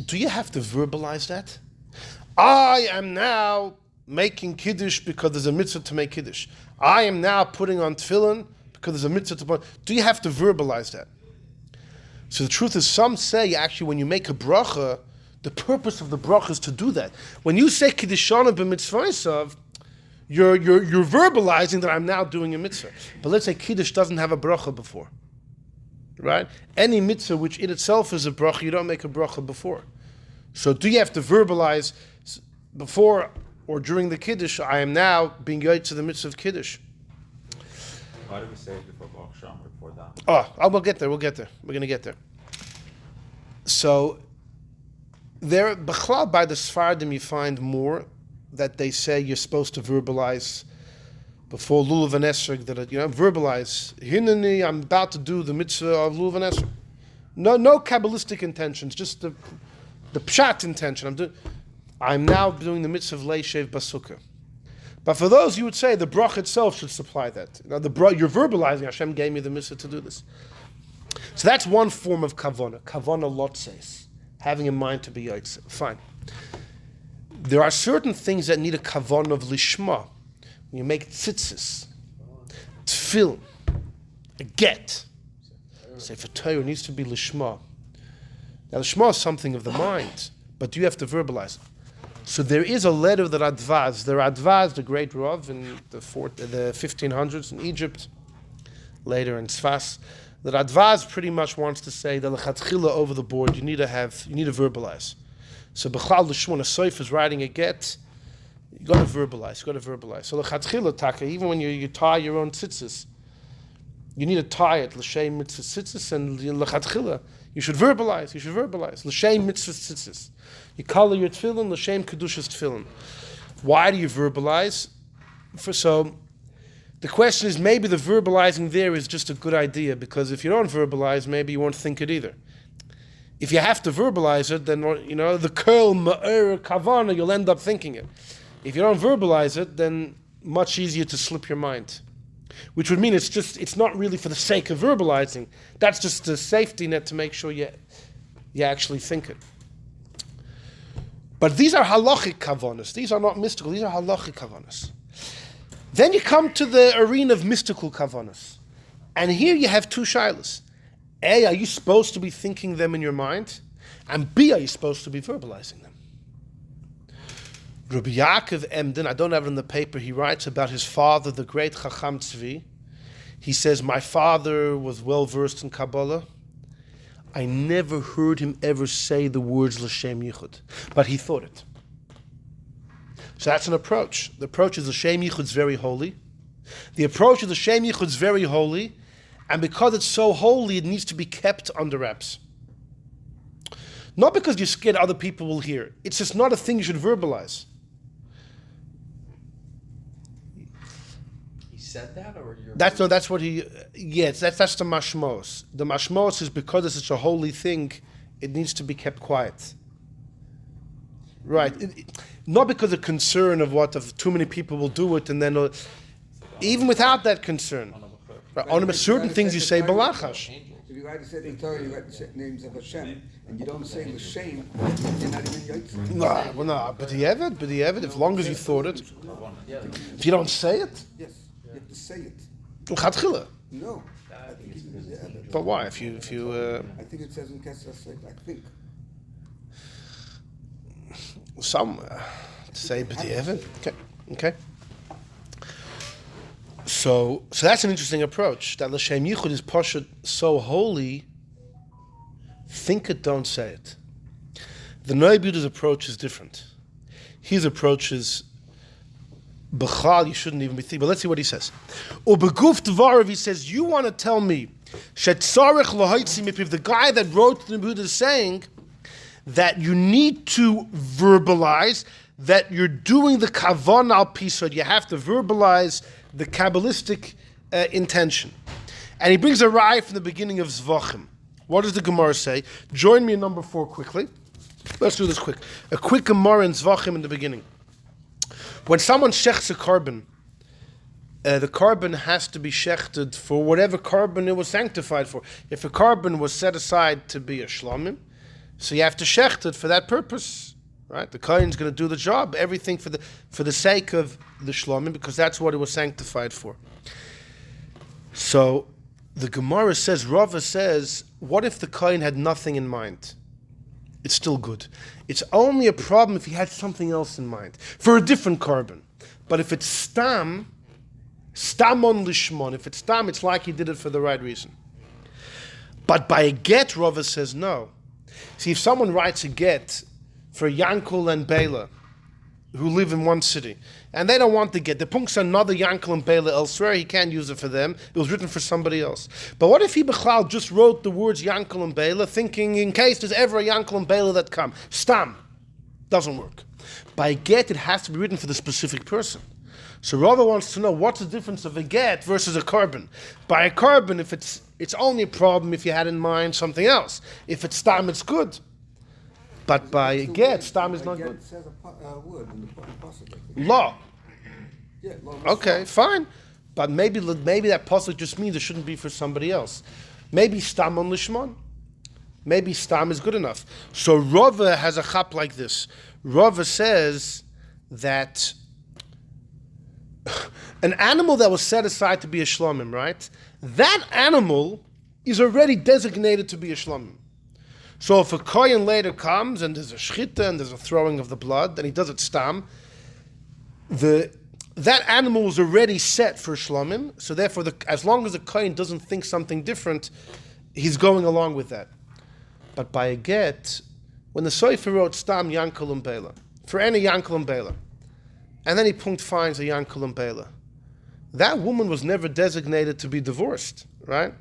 Do you have to verbalize that? I am now making kiddush because there's a mitzvah to make kiddush. I am now putting on tefillin because there's a mitzvah to put. Do you have to verbalize that? So the truth is, some say actually when you make a bracha, the purpose of the bracha is to do that. When you say kiddushanim b'mitzvaysav, You're verbalizing that I'm now doing a mitzvah. But let's say Kiddush doesn't have a bracha before. Right? Any mitzvah which in itself is a bracha, you don't make a bracha before. So do you have to verbalize before or during the Kiddush, I am now being yoyed to the mitzvah of Kiddush? Why do we say it before Baruch Shem or before that? We'll get there. We're going to get there. So, there, B'chlal, by the Sfardim, you find more that they say you're supposed to verbalize before Lulav and Esrog, that, verbalize, Hineni, I'm about to do the mitzvah of Lulav and Esrog. No kaballistic intentions, just the pshat intention. I'm now doing the mitzvah of Leishev Basukah. But for those, you would say the brach itself should supply that. You're verbalizing, Hashem gave me the mitzvah to do this. So that's one form of kavana lotses, having in mind to be yotze. Fine. There are certain things that need a kavana of lishma. When you make tzitzis, tefillin, a get. Sefer Torah needs to be lishma. Now lishma is something of the mind, but you have to verbalize it. So there is a letter that Radvaz, the great Rav in the 1500s in Egypt, later in Tzfas, that Radvaz pretty much wants to say that l'chatchila over the board, you need to verbalize. So b'chlal l'shmon, a soif is writing a get, you got to verbalize. So l'chatchila taka, even when you tie your own tzitzis, you need to tie it l'shem mitzvah tzitzis, and l'chatchila, you should verbalize. L'shem mitzvah tzitzis. You color your tefillin, l'shem kedushas tefillin. Why do you verbalize? So the question is, maybe the verbalizing there is just a good idea, because if you don't verbalize, maybe you won't think it either. If you have to verbalize it, then the curl ma'er kavana, you'll end up thinking it. If you don't verbalize it, then much easier to slip your mind. Which would mean it's not really for the sake of verbalizing. That's just a safety net to make sure you actually think it. But these are halachic kavanas. These are not mystical. These are halachic kavanas. Then you come to the arena of mystical kavanas. And here you have two shilas. A, are you supposed to be thinking them in your mind? And B, are you supposed to be verbalizing them? Rabbi Yaakov Emden, I don't have it in the paper, he writes about his father, the great Chacham Tzvi. He says, my father was well versed in Kabbalah. I never heard him ever say the words L'Shem Yichud, but he thought it. So that's an approach. The approach is L'Shem Yichud is very holy. The approach of L'Shem Yichud is very holy, and because it's so holy, it needs to be kept under wraps. Not because you're scared other people will hear. It's just not a thing you should verbalize. Said that, or you're... That's what he... Yes, that's the mashmos. The mashmos is because it's such a holy thing, it needs to be kept quiet. Right. Not because of concern of too many people will do it, and then... even without that concern. Right, on certain things you say balachash. If you write a set in Torah, you write the set names of Hashem, and you don't say the shame, you're not even yotze. No, but he have it, as long as you thought it. If you don't say it... Yes. You have to say it. L'chatchila. No. But why? If you I think it says in Kesser, I think. Some say b'di'evet. Okay. So that's an interesting approach. That L'Shem Yichud is pashut so holy. Think it, don't say it. The Nodah approach is different. His approach is B'chal, you shouldn't even be thinking. But let's see what he says. Ubeguf Dvarav, he says, you want to tell me shetzarich l'hoitzi mipiv, the guy that wrote the Buddha is saying that you need to verbalize that you're doing the kavan al pisod. You have to verbalize the kaballistic intention. And he brings a raya from the beginning of Zevachim. What does the Gemara say? Join me in number 4 quickly. Let's do this quick. A quick Gemara in Zevachim in the beginning. When someone shechts a carbon, the carbon has to be shechted for whatever carbon it was sanctified for. If a carbon was set aside to be a shlomim, so you have to shecht it for that purpose, right? The kohen's going to do the job, everything for the sake of the shlomim, because that's what it was sanctified for. So the Gemara says, Rava says, what if the kohen had nothing in mind? It's still good. It's only a problem if he had something else in mind for a different carbon. But if it's stam on lishmon, if it's stam, it's like he did it for the right reason. But by a get, Rava says no. See, if someone writes a get for Yankel and Bela, who live in one city, and they don't want the get, the punk's another Yankel and Bela elsewhere, he can't use it for them, it was written for somebody else. But what if he Bechlal just wrote the words Yankel and Bela, thinking in case there's ever a Yankel and Bela that come? Stam. Doesn't work. By get, it has to be written for the specific person. So Rava wants to know what's the difference of a get versus a carbon. By a carbon, if it's only a problem if you had in mind something else. If it's stam, it's good. But by a get, stam is not good. It says a word in the pasuk. Law. Yeah, law. Okay, fine. But maybe that pasuk just means it shouldn't be for somebody else. Maybe stam on lishmon. Maybe stam is good enough. So Rava has a chap like this. Rava says that an animal that was set aside to be a shlomim, right? That animal is already designated to be a shlomim. So if a kohen later comes and there's a shchita and there's a throwing of the blood, and he does it stam, that animal was already set for shlomim. So therefore, as long as the kohen doesn't think something different, he's going along with that. But by a get, when the Sofer wrote stam Yankel and Bela, for any Yankel and Bela, and then he finds a Yankel and Bela, that woman was never designated to be divorced, right?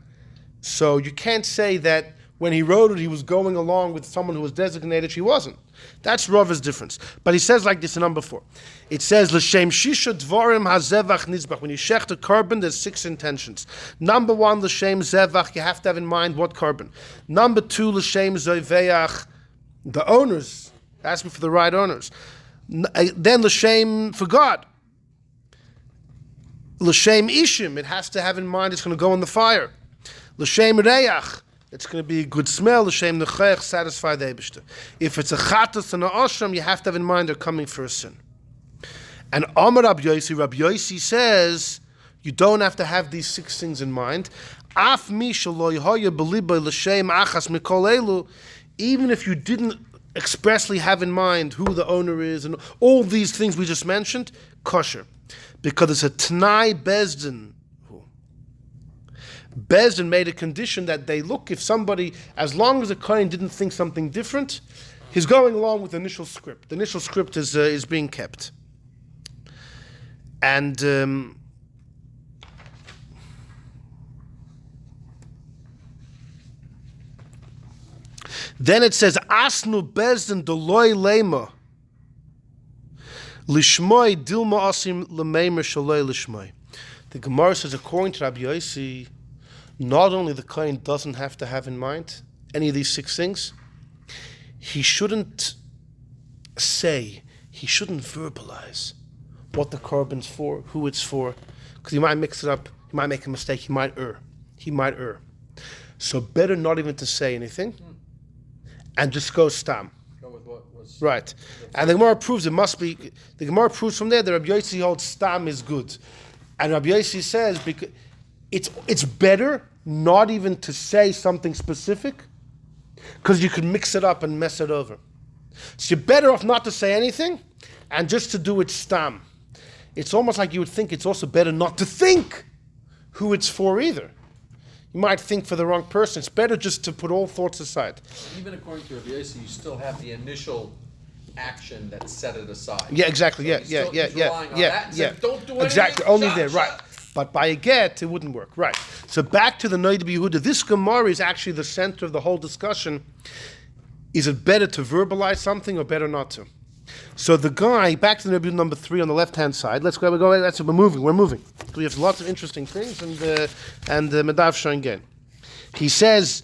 So you can't say that when he wrote it, he was going along with someone who was designated. She wasn't. That's Rava's difference. But he says like this in number 4. It says, L'shem shisha dvorim ha-zevach nizbach. When you shecht a carbon, there's 6 intentions. Number 1, L'shem zevach. You have to have in mind what carbon. Number 2, L'shem zoiveach. The owners. Ask me for the right owners. Then L'shem for God. L'shem ishim. It has to have in mind it's going to go in the fire. L'shem reach. It's going to be a good smell. L'shem nechech, satisfy the Eibishter. If it's a chatas and a osham, you have to have in mind they're coming for a sin. And Amar Rabbi Yossi says you don't have to have these 6 things in mind. Af mi shelo yehoya b'libo l'shem achas mikol elu. Even if you didn't expressly have in mind who the owner is and all these things we just mentioned, kosher, because it's a Tnai Bezdin. Bezdin made a condition that they look, if somebody, as long as the Kohen didn't think something different, he's going along with the initial script. The initial script is being kept. And then it says, Asnu Bezdin Deloy Lema Lishmoy Dilma Asim Lemeimer Shaloi Lishmoy. The Gemara says, according to Rabbi Yossi, not only the Kohen doesn't have to have in mind any of these 6 things, he shouldn't verbalize what the carbon's for, who it's for, because he might mix it up, he might make a mistake, he might err. So better not even to say anything, and just go stam. Go with what was right. And the Gemara proves it must be, the Gemara proves from there that Rabbi Yossi holds stam is good. And Rabbi Yossi says, because it's better not even to say something specific, because you could mix it up and mess it over. So you're better off not to say anything and just to do it stam. It's almost like you would think it's also better not to think who it's for either. You might think for the wrong person. It's better just to put all thoughts aside. even according to Rabbi Yossi, you still have the initial action that set it aside. Yeah, exactly. So he's relying on that and said, don't do anything. Exactly. Only Shut, there, shut. right. But by a get, it wouldn't work. Right. So back to the Nodah Yehuda. This Gemara is actually the center of the whole discussion. Is it better to verbalize something or better not to? So the guy, back to the Nodah number 3 on the left-hand side. Let's go. We're moving. We have lots of interesting things and Medav showing again. He says,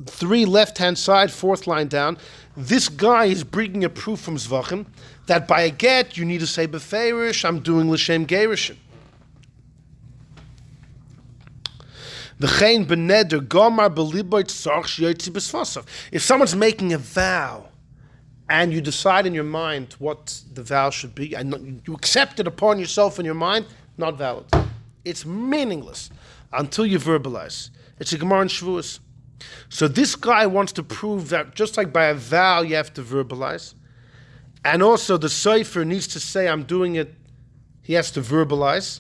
3 left-hand side, 4th line down. This guy is bringing a proof from Zevachim that by a get you need to say beferish, I'm doing l'shem gerishin. If someone's making a vow and you decide in your mind what the vow should be and you accept it upon yourself in your mind, not valid. It's meaningless until you verbalize. It's a Gemara in Shavuos. So this guy wants to prove that just like by a vow you have to verbalize, and also the Sefer needs to say I'm doing it he has to verbalize.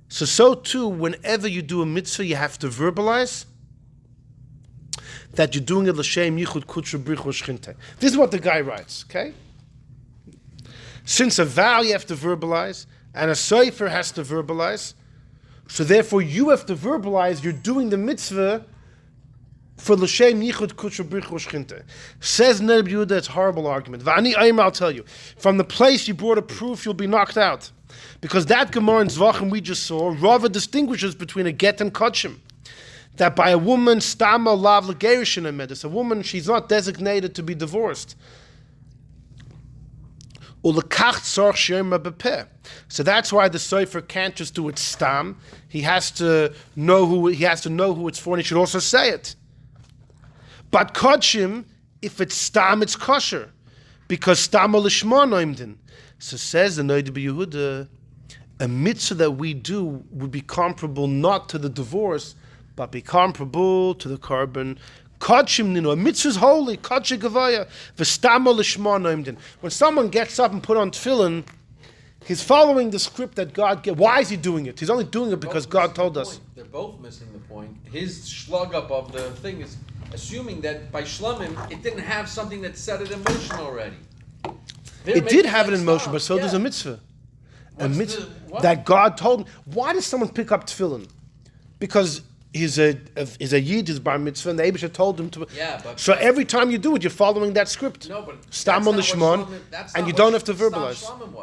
So too, whenever you do a mitzvah, you have to verbalize that you're doing it l'shem yichud kutsha brichu shchinte. This is what the guy writes, okay? Since a vow you have to verbalize, and a sofer has to verbalize, so therefore you have to verbalize you're doing the mitzvah for l'shem yichud kutsha brichu shchinte. Says Rebbe Yehuda, it's a horrible argument. V'ani ayim, I'll tell you, from the place you brought a proof, you'll be knocked out. Because that Gemara in Zevachim we just saw, Raavya distinguishes between a get and kodshim. That by a woman, stama lav l'gerishin emedus, a woman, she's not designated to be divorced. Ulekach tzarch shema bepeh. So that's why the sofer can't just do it stam. He has to know who it's for, and he should also say it. But kodshim, if it's stam, it's kosher, because stam lishma Emden. So says the Nodah Yehuda, a mitzvah that we do would be comparable not to the divorce, but be comparable to the carbon. Kodshim nino, a mitzvah is holy. Kodshim gavaya, v'stamo lishma Emden. When someone gets up and put on tefillin, he's following the script that God gave. Why is he doing it? He's only doing it because God told us. They're both missing the point. His slug up of the thing is assuming that by shlomim it didn't have something that set it in motion already. It did have it in motion, but so does a mitzvah. A mitzvah that God told him. Why does someone pick up tefillin? Because he's a yid, his bar mitzvah, and the Eibusha told him to. Yeah, but so every time you do it, you're following that script. No, but stam on the shmon, and you don't have to verbalize.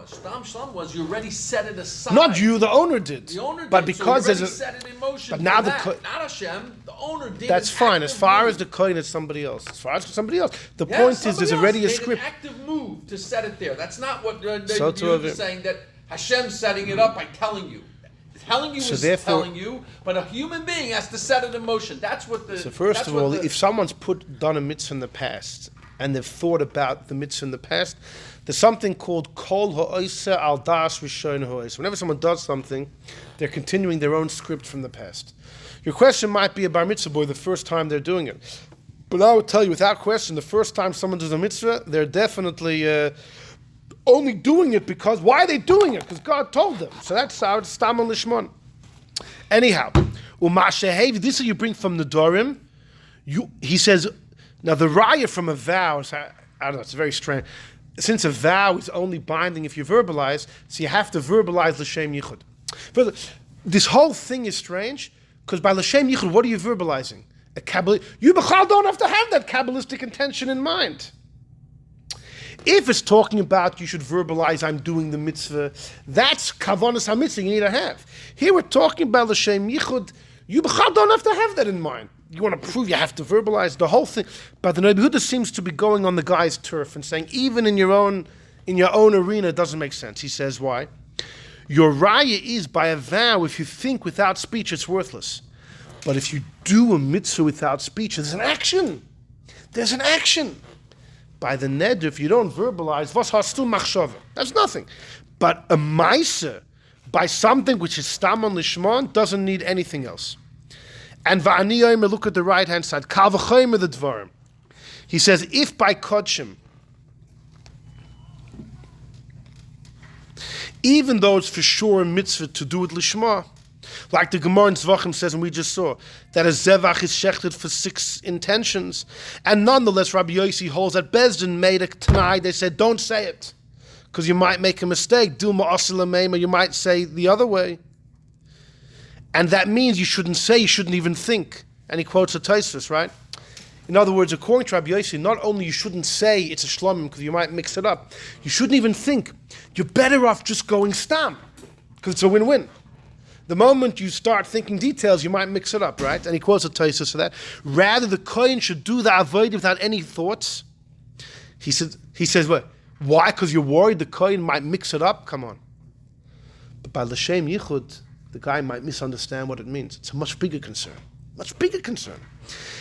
Stam shlom was you already set it aside. Not you, the owner did. The owner did. But because so there's set it in motion. But now not Hashem, the owner did. That's fine. As far as the coin, it's somebody else. As far as somebody else, the point is there's already a script. An active move to set it there. That's not what you're So saying. That Hashem's setting it up by telling you. Telling you is telling you, but a human being has to set it in motion. That's what the. So first of all, if someone's done a mitzvah in the past and they've thought about the mitzvah in the past, there's something called kol ha'oisa al das rishon ha'oisa. Whenever someone does something, they're continuing their own script from the past. Your question might be a bar mitzvah boy the first time they're doing it, but I would tell you without question, the first time someone does a mitzvah, they're definitely. Only doing it because, why are they doing it? Because God told them. So that's how it's stam on lishmon. Anyhow, this is you bring from the Dorim. He says, now the raya from a vow, I don't know, it's very strange. Since a vow is only binding if you verbalize, so you have to verbalize l'shem yichud. Further, this whole thing is strange, because by l'shem yichud, what are you verbalizing? You don't have to have that kaballistic intention in mind. If it's talking about you should verbalize I'm doing the mitzvah, that's kavanas ha-mitzvah you need to have. Here we're talking about l'shem yichud. You don't have to have that in mind. You want to prove you have to verbalize the whole thing. But the Rebbe seems to be going on the guy's turf and saying even in your own arena it doesn't make sense. He says why? Your raya is by a vow. If you think without speech, it's worthless. But if you do a mitzvah without speech, there's an action. There's an action. By the neder, if you don't verbalize, was hast du machshava? That's nothing. But a maisa, by something which is stam on lishmon, doesn't need anything else. And va'aniyayim, look at the right hand side. Kal v'chayim the dvarim. He says, if by kodshim, even though it's for sure a mitzvah to do it lishma, like the Gemara in Zevachim says, and we just saw, that a zevach is shechted for 6 intentions. And nonetheless, Rabbi Yossi holds that Bezdin made a t'nai. They said, don't say it, because you might make a mistake. Dilma asilamema, you might say the other way. And that means you shouldn't say, you shouldn't even think. And he quotes a Tosfos, right? In other words, according to Rabbi Yossi, not only you shouldn't say it's a shlomim, because you might mix it up, you shouldn't even think. You're better off just going stam, because it's a win-win. The moment you start thinking details, you might mix it up, right? And he quotes a Tosfos for that. Rather, the kohen should do the avodah without any thoughts. He says, what? Why? Because you're worried the kohen might mix it up? Come on. But by l'shem yichud, the guy might misunderstand what it means. It's a much bigger concern. Much bigger concern.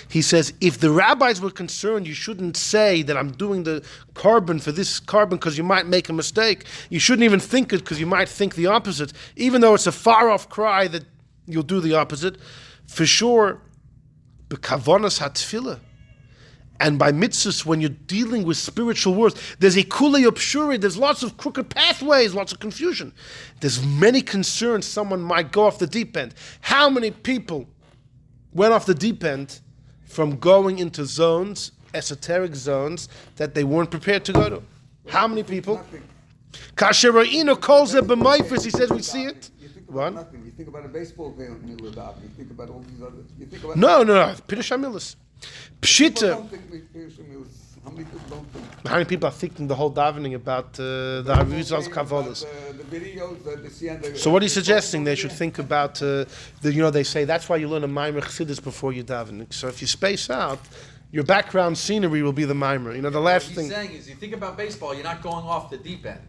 He says, if the rabbis were concerned, you shouldn't say that I'm doing the carbon for this carbon because you might make a mistake. You shouldn't even think it because you might think the opposite. Even though it's a far-off cry that you'll do the opposite. For sure, b'kavonas ha-tefillah. And by mitzvahs, when you're dealing with spiritual words, there's a kulei obshuri, there's lots of crooked pathways, lots of confusion. There's many concerns someone might go off the deep end. How many people went off the deep end from going into zones, esoteric zones, that they weren't prepared to go to? How many people? Kasher Ra'inu calls it b'mayfus, he says we see it. You think What? about nothing. You think about a baseball game in the middle of davening. You think about all these others. You think about No. Pirush HaMilas. People Pshita. don't think we Pirush HaMilas. How many people don't think? How many people are thinking the whole davening about the Havizos Kavolas? The videos that they see on the. So what are you suggesting? They should think about they say that's why you learn a Maimer Chassidus before you daven. So if you space out, your background scenery will be the Maimer. The last What thing. he's saying is, you think about baseball, you're not going off the deep end.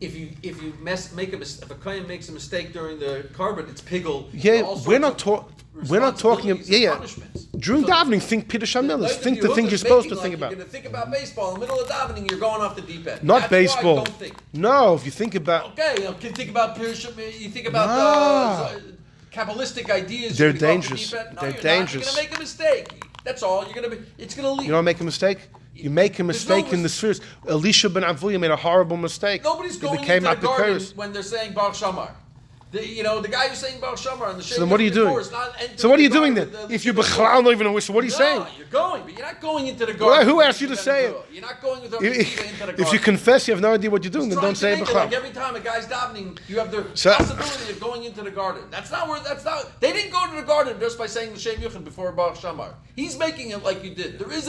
If a Kohen makes a mistake during the carbon, it's piggle. Yeah, all we're sorts not of we're not talking. responsibilities and Yeah. punishments. During So davening, think Pirush HaMilas. like Think the the things Yehuda you're supposed to making think like about. You're going to think about baseball in the middle of davening. You're going off the deep end. Not That's baseball. Why I don't think. No, if you think about. Okay, you can think about Pirush. You think about kabbalistic ideas. They're you're gonna go off the dangerous. deep end. No, They're you're dangerous. Not. You're going to make a mistake. That's all. It's going to lead. You don't make a mistake. You make a mistake in the spheres. Elisha ben Avuya made a horrible mistake. Nobody's He going became into the garden Apikoros. when they're saying Baruch Shamar. The guy who's saying Baruch Shamar on the So then what are you doing? So what are you doing then? If you b'chalal don't even know what are you saying? No, you're going, but you're not going into the garden. Who asked you to say it? You're not going into the garden. If you confess, you have no idea what you're doing. Then don't say it Like b'chalal. every time a guy's davening, you have the So- possibility of going into the garden. That's not. They didn't go to the garden just by saying the Shem Yuchan before Baruch Shamar. He's making it like you did. There is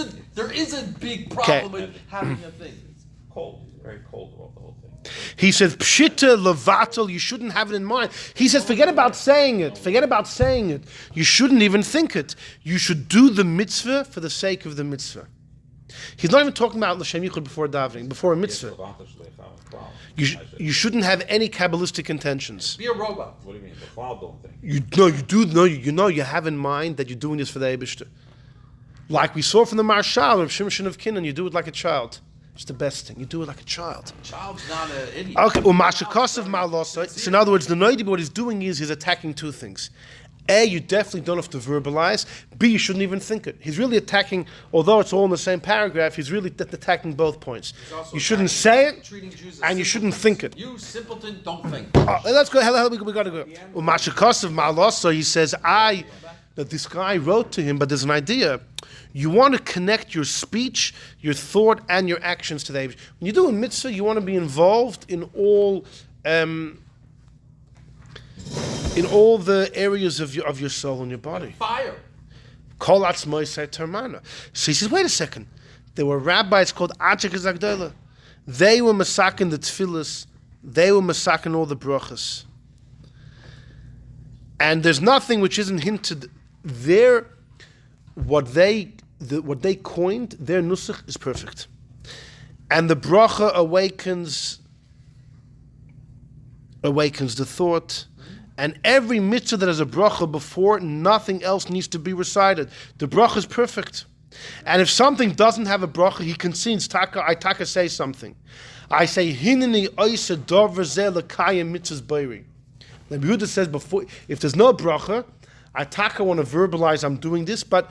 a big problem with having a thing. It's cold. It's very cold about the whole thing. He says, pshita levatel, you shouldn't have it in mind. He says, forget about saying it. You shouldn't even think it. You should do the mitzvah for the sake of the mitzvah. He's not even talking about l'shem yichud before davening, before a mitzvah. You shouldn't have any kabbalistic intentions. Be a robot. What do you mean? The cloud don't think. You have in mind that you're doing this for the Eibishter. Like we saw from the Marshal of Shimshon of Kinnan, you do it like a child. It's the best thing. You do it like a child. Child's not an idiot. Okay, so in other words, the Nodah, what he's doing is he's attacking two things. A, you definitely don't have to verbalize. B, you shouldn't even think it. He's really attacking, although it's all in the same paragraph, he's really attacking both points. You shouldn't say it, and you shouldn't think it. You simpleton, don't think. Let's go. We got to go. So he says, that this guy wrote to him, but there's an idea. You want to connect your speech, your thought, and your actions to the Eibishter. When you do a mitzvah, you want to be involved in all the areas of your soul and your body. Fire. Kol atzmoi say termana. So he says, wait a second. There were rabbis called Achik Zagdola. They were masakin the tefillas. They were masakin all the brachas. And there's nothing which isn't hinted there. What they coined, their nusach is perfect. And the bracha awakens the thought. And every mitzvah that has a bracha before, nothing else needs to be recited. The bracha is perfect. And if something doesn't have a bracha, he concedes, I say something. I say, Hineni oisa dover zeh l'kayim mitzvahs beiri. The Yehuda says before, if there's no bracha, I want to verbalize I'm doing this, but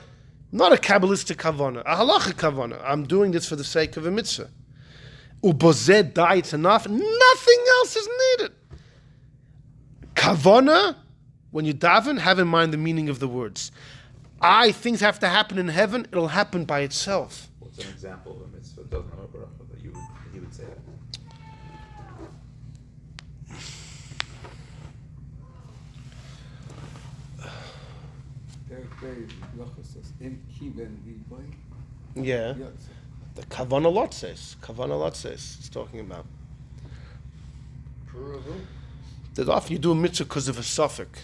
not a kabbalistic kavana, a halachic kavana. I'm doing this for the sake of a mitzvah. Ubozeh dai, it's enough. Nothing else is needed. Kavana, when you daven, have in mind the meaning of the words. Things have to happen in heaven, it'll happen by itself. What's an example of a mitzvah that doesn't have a bracha that he would say that? Yeah. The Kavana Lotzes. It's talking about. That often you do a mitzvah because of a suffix.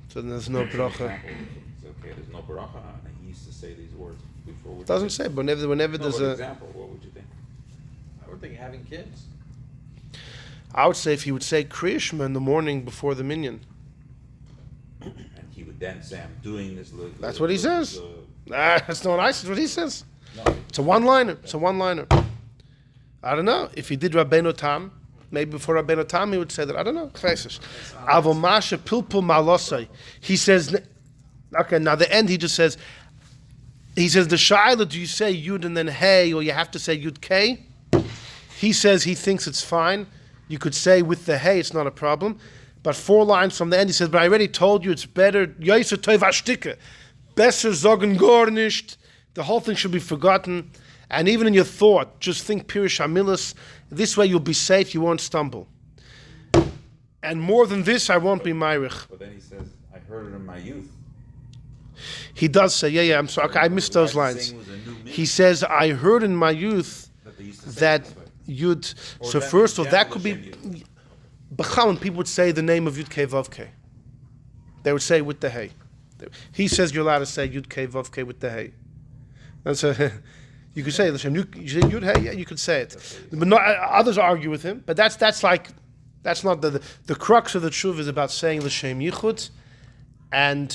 So then there's no bracha. It's okay, there's no bracha, and he used to say these words before. It doesn't say, but whenever there's an a... example, what would you think? I would think having kids. I would say if he would say Kriya Shema in the morning before the minyan. And he would then say, I'm doing this. That's what he says. That's not what I said. What he says. No. It's a one-liner. I don't know. If he did Rabbeinu Tam, maybe before Rabbeinu Tam he would say that. I don't know. He says, okay, now the end he just says, He says, the Shaila, do you say Yud and then Hey, or you have to say Yud K? He says he thinks it's fine. You could say with the Hey, it's not a problem. But 4 lines from the end, he says, but I already told you it's better. Yoiser Tov Ashtika. Besser Zogen Gar nicht. The whole thing should be forgotten. And even in your thought, just think Pirish Hamilas. This way you'll be safe, you won't stumble. And more than this, I won't be Meirich. But then he says, I heard it in my youth. He does say, yeah, I'm sorry, okay, I missed those lines. He says, I heard in my youth that Yud. So first of all, that could be... B'chalan, people would say the name of Yud Kei Vav Kei. They would say with the Hey. He says you're allowed to say Yud Kei Vav Kei with the Hey. And so you could say L'Shem. You say Yud Hey, yeah, you could say it. But not, others argue with him. But that's not the crux of the Teshuva is about saying L'Shem Yichud, and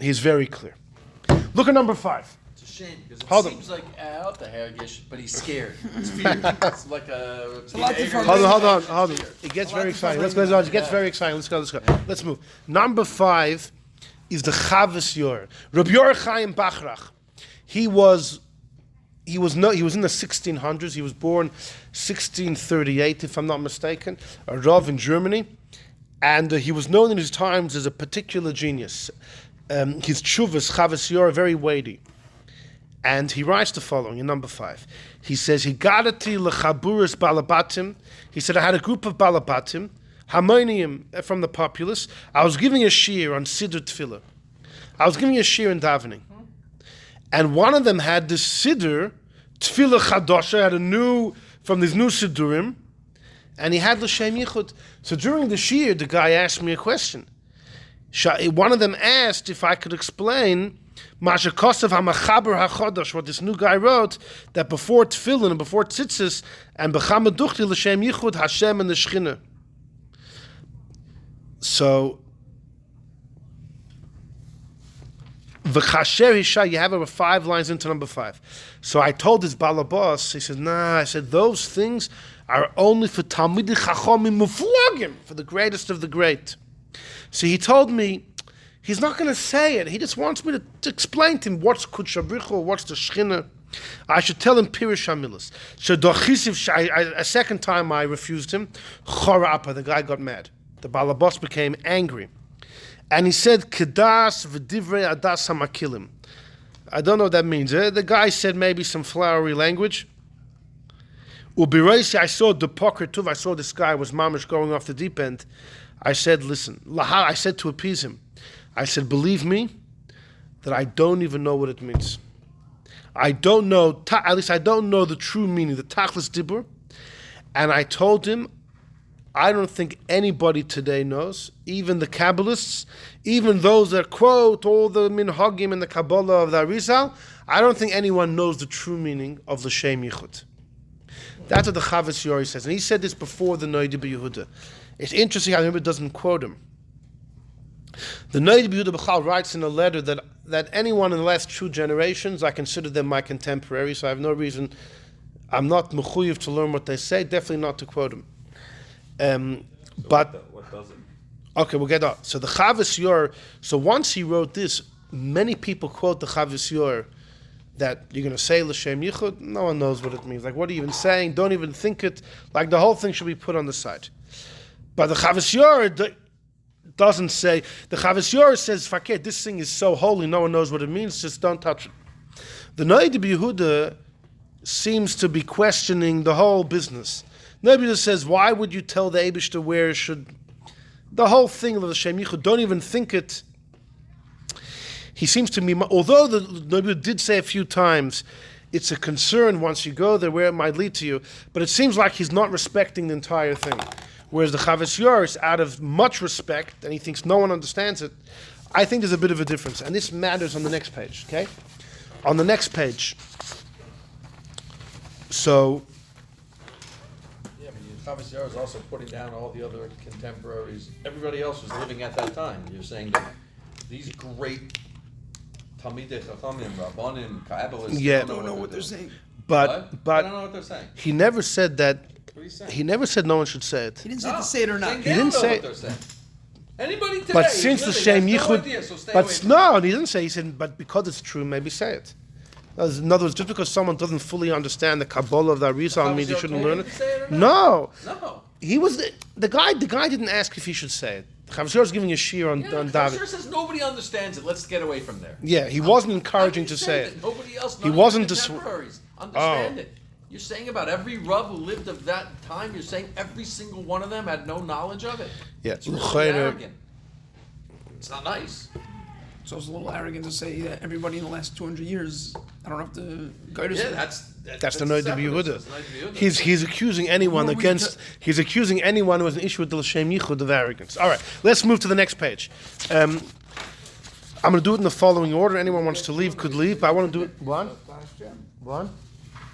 he's very clear. Look at number 5. It's a shame because it Hold seems like out the Hergish, but he's scared. It's fear. It's like a. Hold on. It gets very exciting. Let's go. It gets very exciting. Let's go. Let's move. Number 5 is the Chavos Yair. Rabbi Yair Chaim Bachrach. He was in the 1600s. He was born 1638, if I'm not mistaken, a Rav in Germany, and he was known in his times as a particular genius. His Tshuvas, Chavos Yair, very weighty. And he writes the following in number 5. He says, Higadati lechaburis balabatim. He said, I had a group of balabatim, harmonium from the populace. I was giving a shir on Siddur Tefillah. I was giving a shir in davening. And one of them had this Siddur, Tefillah Chadosha, had from these new Siddurim, and he had L'Shem Yichud. So during the shir, the guy asked me a question. One of them asked if I could explain Mashakosov HaMachaber HaChodosh, what this new guy wrote, that before Tefillin and before Tzitzis, and B'chama Duchti L'Shem Yichud, Hashem and the Shechina. So, V'chasher Hisha, you have it 5 lines into number 5. So I told his balabas, he said, nah, I said, those things are only for Talmidei Chachomim Muflogim, for the greatest of the great. So he told me, he's not going to say it. He just wants me to explain to him what's Kudsha Brichu, what's the Shechina. I should tell him Pirish Hamilas. So a second time I refused him. Chorapa, the guy got mad. The balabas became angry. And he said, Kedas v'divrei adas hamakilim. I don't know what that means. The guy said maybe some flowery language. Ubiroisi, I saw the poker tuv. I saw this guy was mamish going off the deep end. I said, listen, I said to appease him, I said, believe me, that I don't even know what it means. I don't know, at least I don't know the true meaning, the tachlis dibur. And I told him, I don't think anybody today knows, even the Kabbalists, even those that quote all the minhagim and the Kabbalah of the Arizal, I don't think anyone knows the true meaning of L'Shem Yichud. That's what the Chavos Yair says. And he said this before the Nodah b'Yehuda. It's interesting how the Rebbe doesn't quote him. The Nodah b'Yehuda B'chal writes in a letter that anyone in the last 2 generations, I consider them my contemporaries, so I have no reason, I'm not mechuyev to learn what they say, definitely not to quote them. But what does it? Okay, we'll get on. So the Chavos Yair, so once he wrote this, many people quote the Chavos Yair that you're going to say L'Shem Yichud, no one knows what it means. Like, what are you even saying? Don't even think it. Like, the whole thing should be put on the side. But the Chavos Yair doesn't say, the Chavos Yair says, Fakir, this thing is so holy, no one knows what it means, just don't touch it. The Nodah b'Yehuda seems to be questioning the whole business. Nobody just says, why would you tell the Eibishter where it should... The whole thing of the Shem Yichud, don't even think it. He seems to me, although the Nodah did say a few times, it's a concern once you go there where it might lead to you, but it seems like he's not respecting the entire thing. Whereas the Chavos Yair is out of much respect, and he thinks no one understands it. I think there's a bit of a difference, and this matters on the next page, okay? On the next page. So... Chavos Yair is also putting down all the other contemporaries. Everybody else was living at that time. You're saying that these great Talmidei Chachamim, Rabbanim, Kabbalists, yeah, don't know what they're saying. But I don't know what they're saying. He never said that. What are you saying? He never said no one should say it. He didn't say to say it or not. They He didn't know say- what they're saying. Anybody today? But since the living Shem has no Yichud, idea, so stay but away from no, he didn't say. He said, but because it's true, maybe say it. In other words, just because someone doesn't fully understand the Kabbalah of the Arizal, means he shouldn't learn it. No, he was the guy. The guy didn't ask if he should say it. Chavos was giving a shear on David. Sure says nobody understands it. Let's get away from there. Yeah, he wasn't encouraging to say it. Nobody else. He wasn't contemporaries understand it. You're saying about every Rav who lived of that time. You're saying every single one of them had no knowledge of it. Yeah, It's really arrogant. It's not nice. So it's a little arrogant to say that everybody in the last 200 years, I don't have to go to. Yeah, that's the Nodah Sefiras. Yehuda. He's accusing anyone Who are we against. He's accusing anyone who has an issue with the L'Shem Yichud of arrogance. All right, let's move to the next page. I'm going to do it in the following order. Anyone wants to leave could leave, but I want to do it one. One.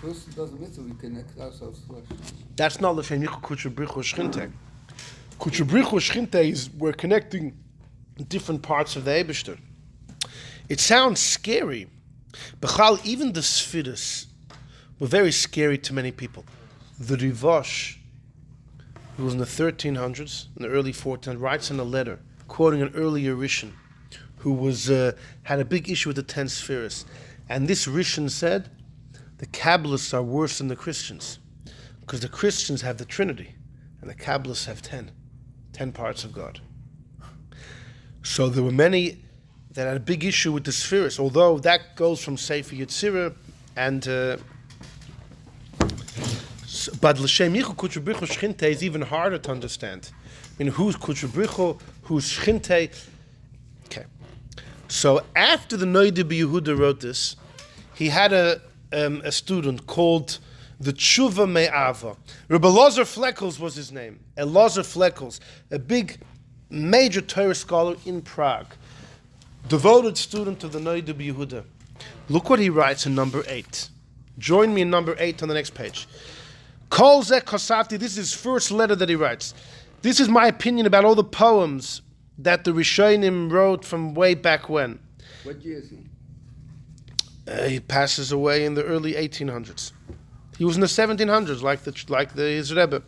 Person doesn't mitzvah, we connect ourselves to Hashem. That's not L'Shem Yichud Kutshabrichu Shchinte. Kutshabrichu Shchinte is we're connecting different parts of the Eibishter. It sounds scary. Bechal, even the Sefiras were very scary to many people. The Rivosh, who was in the 1300s, in the early 1400s, writes in a letter, quoting an earlier Rishon, who was had a big issue with the 10 Sefiras. And this Rishon said, the Kabbalists are worse than the Christians, because the Christians have the Trinity, and the Kabbalists have 10 parts of God. So there were many that had a big issue with the Sefiras, although that goes from Sefer Yetzirah and but L'Shem Yichud Kutshabrichu Shchinte is even harder to understand. I mean, who's Kutshabrichu, who's Shchinte? Okay. So after the Nodah Yehuda wrote this, he had a student called the Teshuva MaiAhava. Rebbe Elazar Fleckels was his name. Elazar Fleckels, a big, major Torah scholar in Prague. Devoted student of the Nodah Yehuda. Look what he writes in number 8. Join me in number 8 on the next page. Kol Zeh Kosavti, this is his first letter that he writes. This is my opinion about all the poems that the Rishonim wrote from way back when. What year is he? He passes away in the early 1800s. He was in the 1700s, like his Rebbe.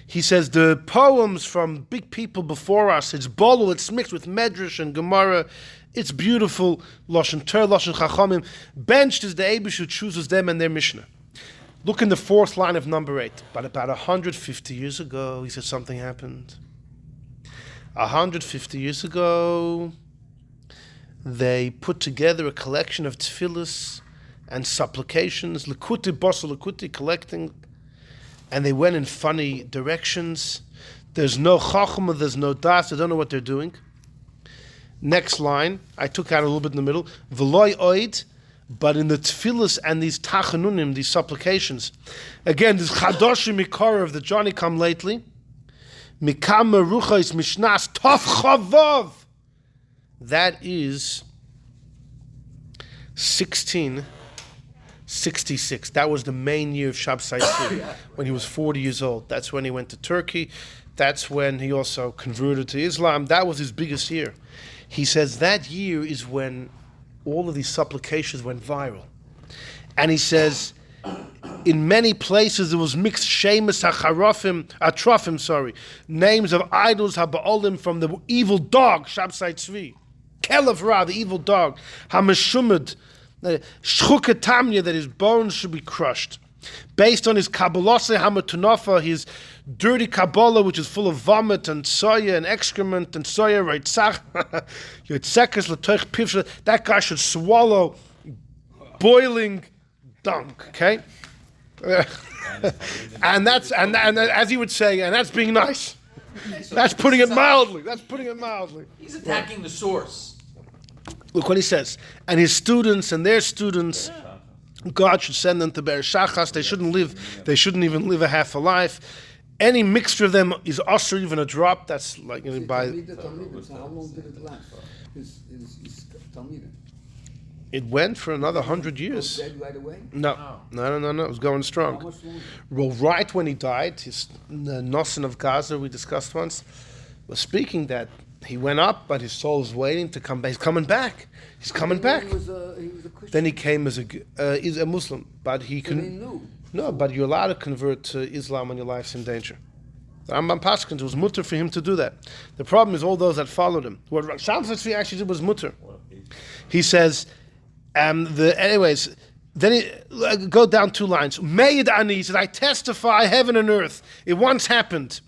He says the poems from big people before us, it's bolu, it's mixed with Medrash and Gemara. It's beautiful. Lashon Torah, Lashon Chachamim. Benched is the Eibush who chooses them and their Mishnah. Look in the 4th line of number 8. But about 150 years ago, he said something happened. 150 years ago, they put together a collection of tefillas and supplications, Likuti, Bosel Likuti, collecting, and they went in funny directions. There's no Chachma, there's no Das, they don't know what they're doing. Next line, I took out a little bit in the middle. V'loi oid, but in the tefillas and these tachanunim, these supplications, again, this chadoshim mikara of the Johnny come lately, mikam meruchos mishnas tof chavav. That is 1666. That was the main year of Shabsai when he was 40 years old. That's when he went to Turkey. That's when he also converted to Islam. That was his biggest year. He says that year is when all of these supplications went viral. And he says, in many places there was mixed shemus atrofim, names of idols haba'olim from the evil dog, Shabsai Tzvi. Kelev Ra, the evil dog. Hameshumad, Shchukatamya, that his bones should be crushed. Based on his kaballistic hamatunafa, his dirty Kabbalah, which is full of vomit and soya and excrement and soya, that guy should swallow boiling dunk, okay? and as he would say, and that's being nice. That's putting it mildly. He's attacking the source. Look what he says. And his students and their students, God should send them to Be'er Shachas. They shouldn't even live a half a life. Any mixture of them is also even a drop. That's like by. So how long did it last? His Talmidim. It went for another 100 years. Dead right away? No. It was going strong. How much longer? Well, right when he died, the Nosen of Gaza we discussed once was speaking that he went up, but his soul is waiting to come back. He's coming back. He was a Christian. Then he came as a Muslim, but he So they can. knew. No, but you're allowed to convert to Islam when your life's in danger. The Rambam Paskins, it was mutter for him to do that. The problem is all those that followed him. What Shabsai actually did was mutter. He says, anyways, then go down 2 lines. Meid ani, he said, I testify heaven and earth. It once happened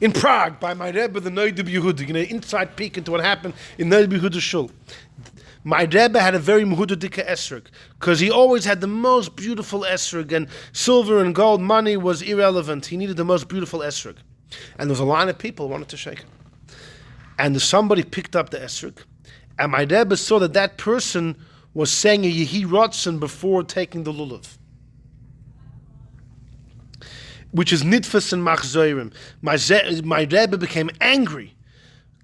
in Prague by my Rebbe, the Nodah Yehuda. Inside peek into what happened in Nodah Yehuda Shul. My Rebbe had a very Mehudadika esrog, because he always had the most beautiful esrog, and silver and gold money was irrelevant. He needed the most beautiful esrog. And there was a line of people who wanted to shake it. And somebody picked up the esrog, and my Rebbe saw that person was saying a Yehi Rotzen before taking the lulav, which is nitfas and machzorim. My Rebbe became angry.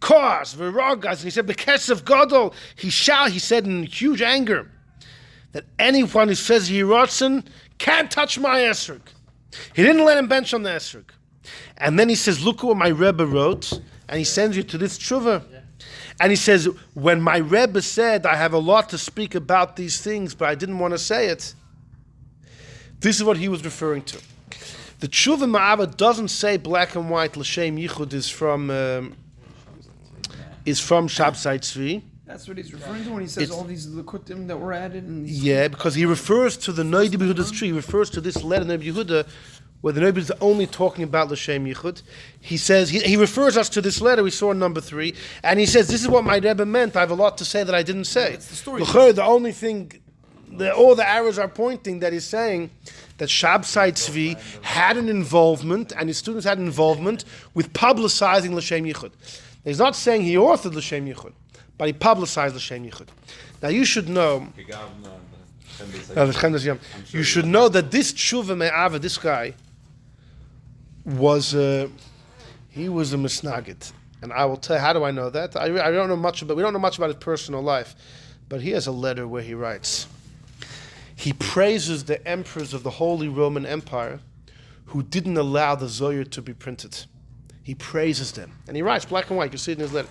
Cause v'rogas, and he said, "Bekesef gadol." He said in huge anger that anyone who says Yerotzen can't touch my esrog. He didn't let him bench on the esrog, and then he says, "Look at what my Rebbe wrote," and he sends you to this tshuva. And he says, when my Rebbe said, I have a lot to speak about these things, but I didn't want to say it, this is what he was referring to. The tshuva MaiAhava doesn't say black and white. L'shem Yichud is from Shabsai Tzvi. That's what he's referring to when he says all these likutim that were added. And yeah, because he refers to the Nodah Yehuda's tree. He refers to this letter, Nodah Yehuda, where the Rebbe is only talking about L'shem Yichud. He says, he refers us to this letter we saw in number 3, and he says, this is what my Rebbe meant. I have a lot to say that I didn't say. That's the story. The only thing, all the arrows are pointing that he's saying that Shabsai Tzvi had an involvement, and his students had an involvement with publicizing L'shem Yichud. He's not saying he authored L'shem Yichud, but he publicized L'shem Yichud. Now you should know, you should know that this Teshuva MaiAhava, this guy, was he was a misnagid, and I will tell you how do I know that. I don't know much about. We don't know much about his personal life, but he has a letter where he writes. He praises the emperors of the Holy Roman Empire who didn't allow the Zohar to be printed. He praises them, and he writes black and white. You see it in his letter.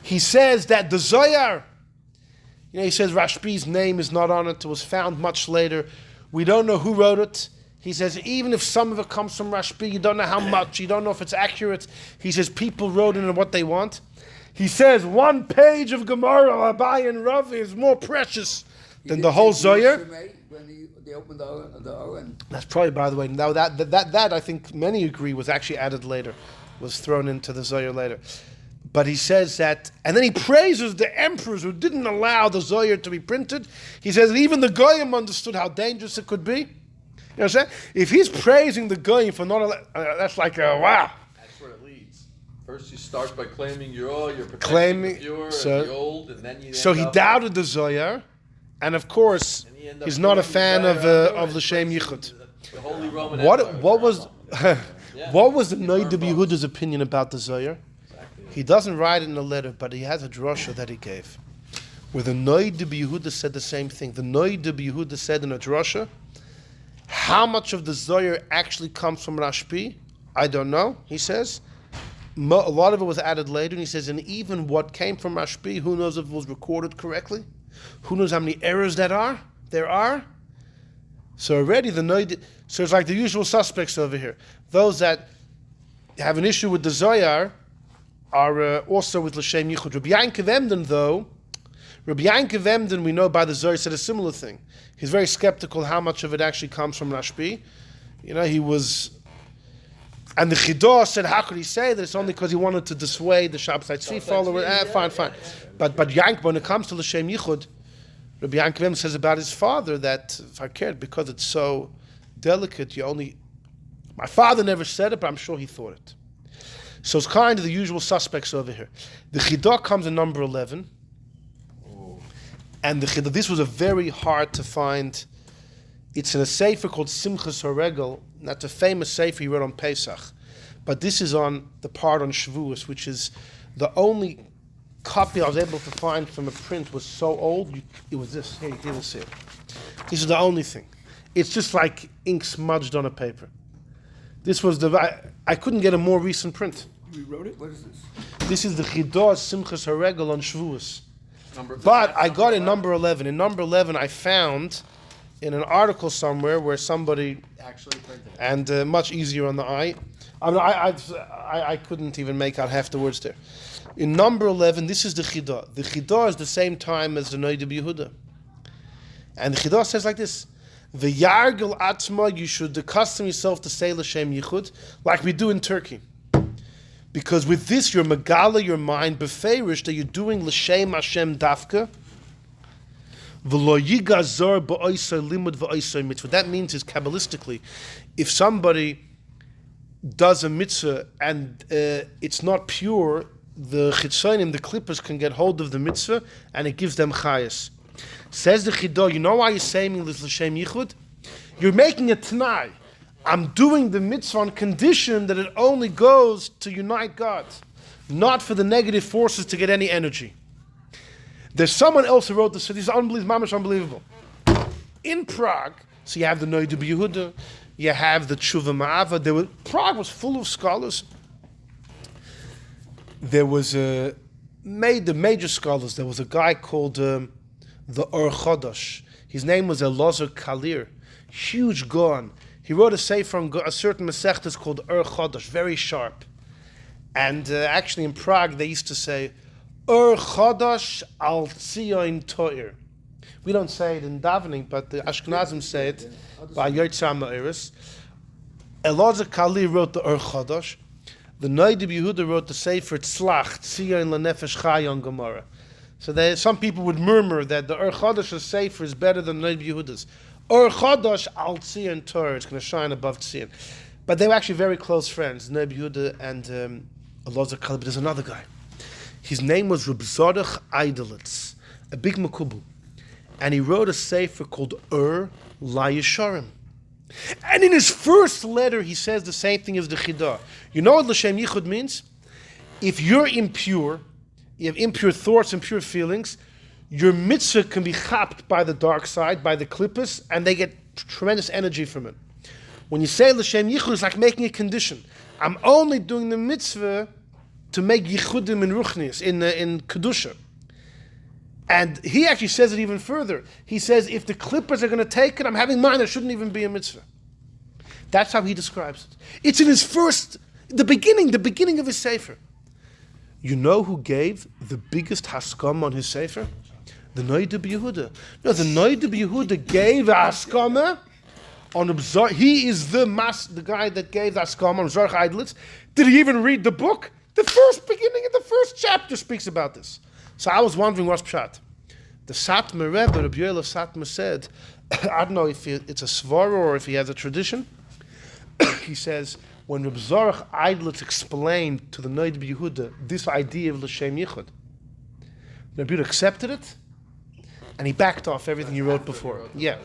He says that the Zohar, he says Rashbi's name is not on it. It was found much later. We don't know who wrote it. He says, even if some of it comes from Rashbi, you don't know how much, you don't know if it's accurate. He says, people wrote in what they want. He says, 1 page of Gemara, Abai and Ravya is more precious than the whole Zohar. When they opened the Oren. That's probably, by the way, now that I think many agree was actually added later, was thrown into the Zohar later. But he says that, and then he praises the emperors who didn't allow the Zohar to be printed. He says that even the Goyim understood how dangerous it could be. You know what I'm saying? If he's praising the Goyim for not, that's like a wow. That's where it leads. First you start by claiming you're protecting Claiming, the pure so, and the old, and then you so he doubted the Zohar, and of course, he's not a fan of L'shem Yichud. The Holy Roman What Empire. was what was the Nodah Yehuda's opinion about the Zohar? He doesn't write it in a letter, but he has a drasha that he gave, where the Nodah Yehuda said the same thing. The Nodah Yehuda said in a drasha, how much of the Zohar actually comes from Rashbi, I don't know, he says. A lot of it was added later, and he says, and even what came from Rashbi, who knows if it was recorded correctly? Who knows how many errors there are? So already the Nodah, so it's like the usual suspects over here. Those that have an issue with the Zohar are also with L'shem Yichud. Rabbi Emden, though, we know by the Zohar, said a similar thing. He's very skeptical how much of it actually comes from Rashbi. He was... And the Chida said, how could he say that? It's only because he wanted to dissuade the Shabsai Tzvi follower. Fine. But when it comes to L'shem Yichud, Rabbi Emden says about his father that, if I cared, because it's so delicate, my father never said it, but I'm sure he thought it. So it's kind of the usual suspects over here. The Chida comes in number 11. And the Chida, this was a very hard to find. It's in a sefer called Simchas HaRegel. That's a famous sefer he wrote on Pesach. But this is on the part on Shavuos, which is the only copy I was able to find from a print was so old. It was this. Here, you will see it. This is the only thing. It's just like ink smudged on a paper. This was I couldn't get a more recent print. You rewrote it? What is this? This is the Chida Simchas HaRegel on Shavuos. But I got in number 11. In number 11, I found in an article somewhere where somebody actually printed it. and much easier on the eye. I couldn't even make out half the words there. In number 11, this is the Chida. The Chida is the same time as the Nodah Yehuda. And the Chida says like this: V'yargel atzma, you should accustom yourself to say l'shem yichud, like we do in Turkey. Because with this, you're megala your mind beferish that you're doing l'shem Hashem dafka. V'lo yigazor ba'oisay limud va'oisay mitzvah. What that means is kaballistically, if somebody does a mitzvah and it's not pure, the chitzonim, the clippers, can get hold of the mitzvah and it gives them chayas. Says the Chida, you know why you're saying this l'shem yichud? You're making a t'nai. I'm doing the mitzvah on condition that it only goes to unite God, not for the negative forces to get any energy. There's someone else who wrote this, so this is unbelievable, mamash unbelievable. In Prague, so you have the Nodah Yehuda, you have the Teshuva MaiAhava. Prague was full of scholars. There was the major scholars. There was a guy called the Or Chodosh. His name was Elazar Kalir, huge Gaon. He wrote a sefer on a certain Masechtas called Or Chodosh, very sharp. And actually in Prague they used to say, Or Chodosh al Tzion Toir. We don't say it in davening, but the Ashkenazim say it by Yotzam Eiris. Elazar Kalir wrote the Or Chodosh. The Nodah Yehuda wrote the sefer Tzlach, Tzion Lanefesh Chayon Gemara. So some people would murmur that the Or Chodosh's sefer is better than Nodah Yehuda's. Or Chodosh al Tzion Torah, it's going to shine above Tzion. But they were actually very close friends, Nodah Yehuda and Elazar Kalir. But there's another guy. His name was Zaroch Eidlitz, a big makubal. And he wrote a sefer called Layesharim. And in his first letter, he says the same thing as the Chida. You know what l'shem yichud means? If you're impure, you have impure thoughts, impure feelings, your mitzvah can be chapped by the dark side, by the klippos, and they get tremendous energy from it. When you say l'shem yichud, it's like making a condition. I'm only doing the mitzvah to make yichudim in ruchnius, in kedusha. And he actually says it even further. He says, if the clippers are going to take it, I'm having mine, there shouldn't even be a mitzvah. That's how he describes it. It's in his the beginning of his sefer. You know who gave the biggest haskama on his sefer? The Nodah Yehuda. No, the Nodah Yehuda gave a haskama on Abzar. He is the guy that gave the haskama on Zarch Eidlitz. Did he even read the book? The first beginning of the first chapter speaks about this. So I was wondering what's pshat. The Satmar Rebbe, Rebbe Yoel of Satmar, said, I don't know if it's a svara or if he has a tradition. He says, when Reb Zaroch Eidlitz explained to the Nodah Yehuda this idea of l'shem yichud, Rebbe Yehuda accepted it, and he backed off everything he wrote before. Yeah,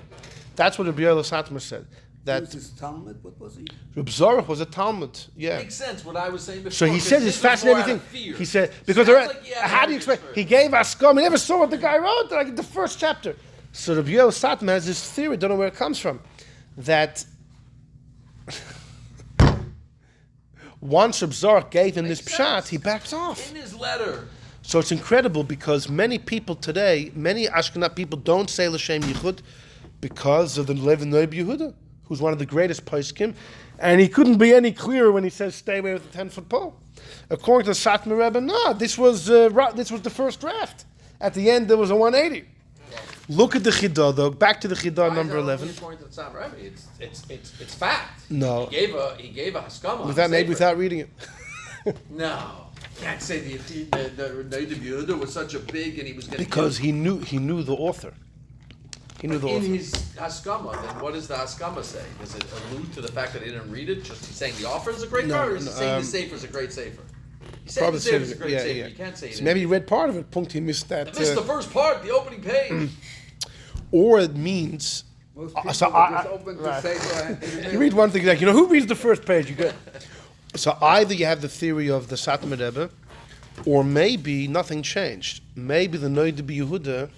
that's what Rebbe Yoel of Satmar said. That was his Talmud? What was he? Reb Zaroch was a Talmud. Yeah. Makes sense what I was saying before. So he said this fascinating thing. He said, because how do you explain? He gave Askam, he never saw what the guy wrote, like the first chapter. So Rabbi Yoel Satmar has this theory, don't know where it comes from, that once Reb Zaroch gave him this pshat, he backed off. In his letter. So it's incredible because many people today, many Ashkenaz people don't say l'shem yichud because of the Nodah Yehuda, who's one of the greatest poskim, and he couldn't be any clearer when he says stay away with the 10-foot pole. According to the Satmar Rebbe, no, this was the first draft. At the end, there was a 180. Look at the Chida, though. Back to the Chida, number 11. According to the Satmar Rebbe, it's fact. No. He gave a haskama. Maybe without reading it. No. Can't say the Nodah Yehuda was such a big, and he was getting... Because he knew the author. He knew the author. In his haskama, then what does the haskama say? Does it allude to the fact that he didn't read it? Just he's saying the offer is a great card, or is he saying the sefer is a great sefer? He's saying the sefer is a great sefer. You can't say it. So maybe he read part of it. Punkt, he missed that. He missed the first part, the opening page. Or it means... Most people just open the sefer. You read one thing, like, who reads the first page? You get. So either you have the theory of the Satmar Rebbe, or maybe nothing changed. Maybe the Nodah Yehuda,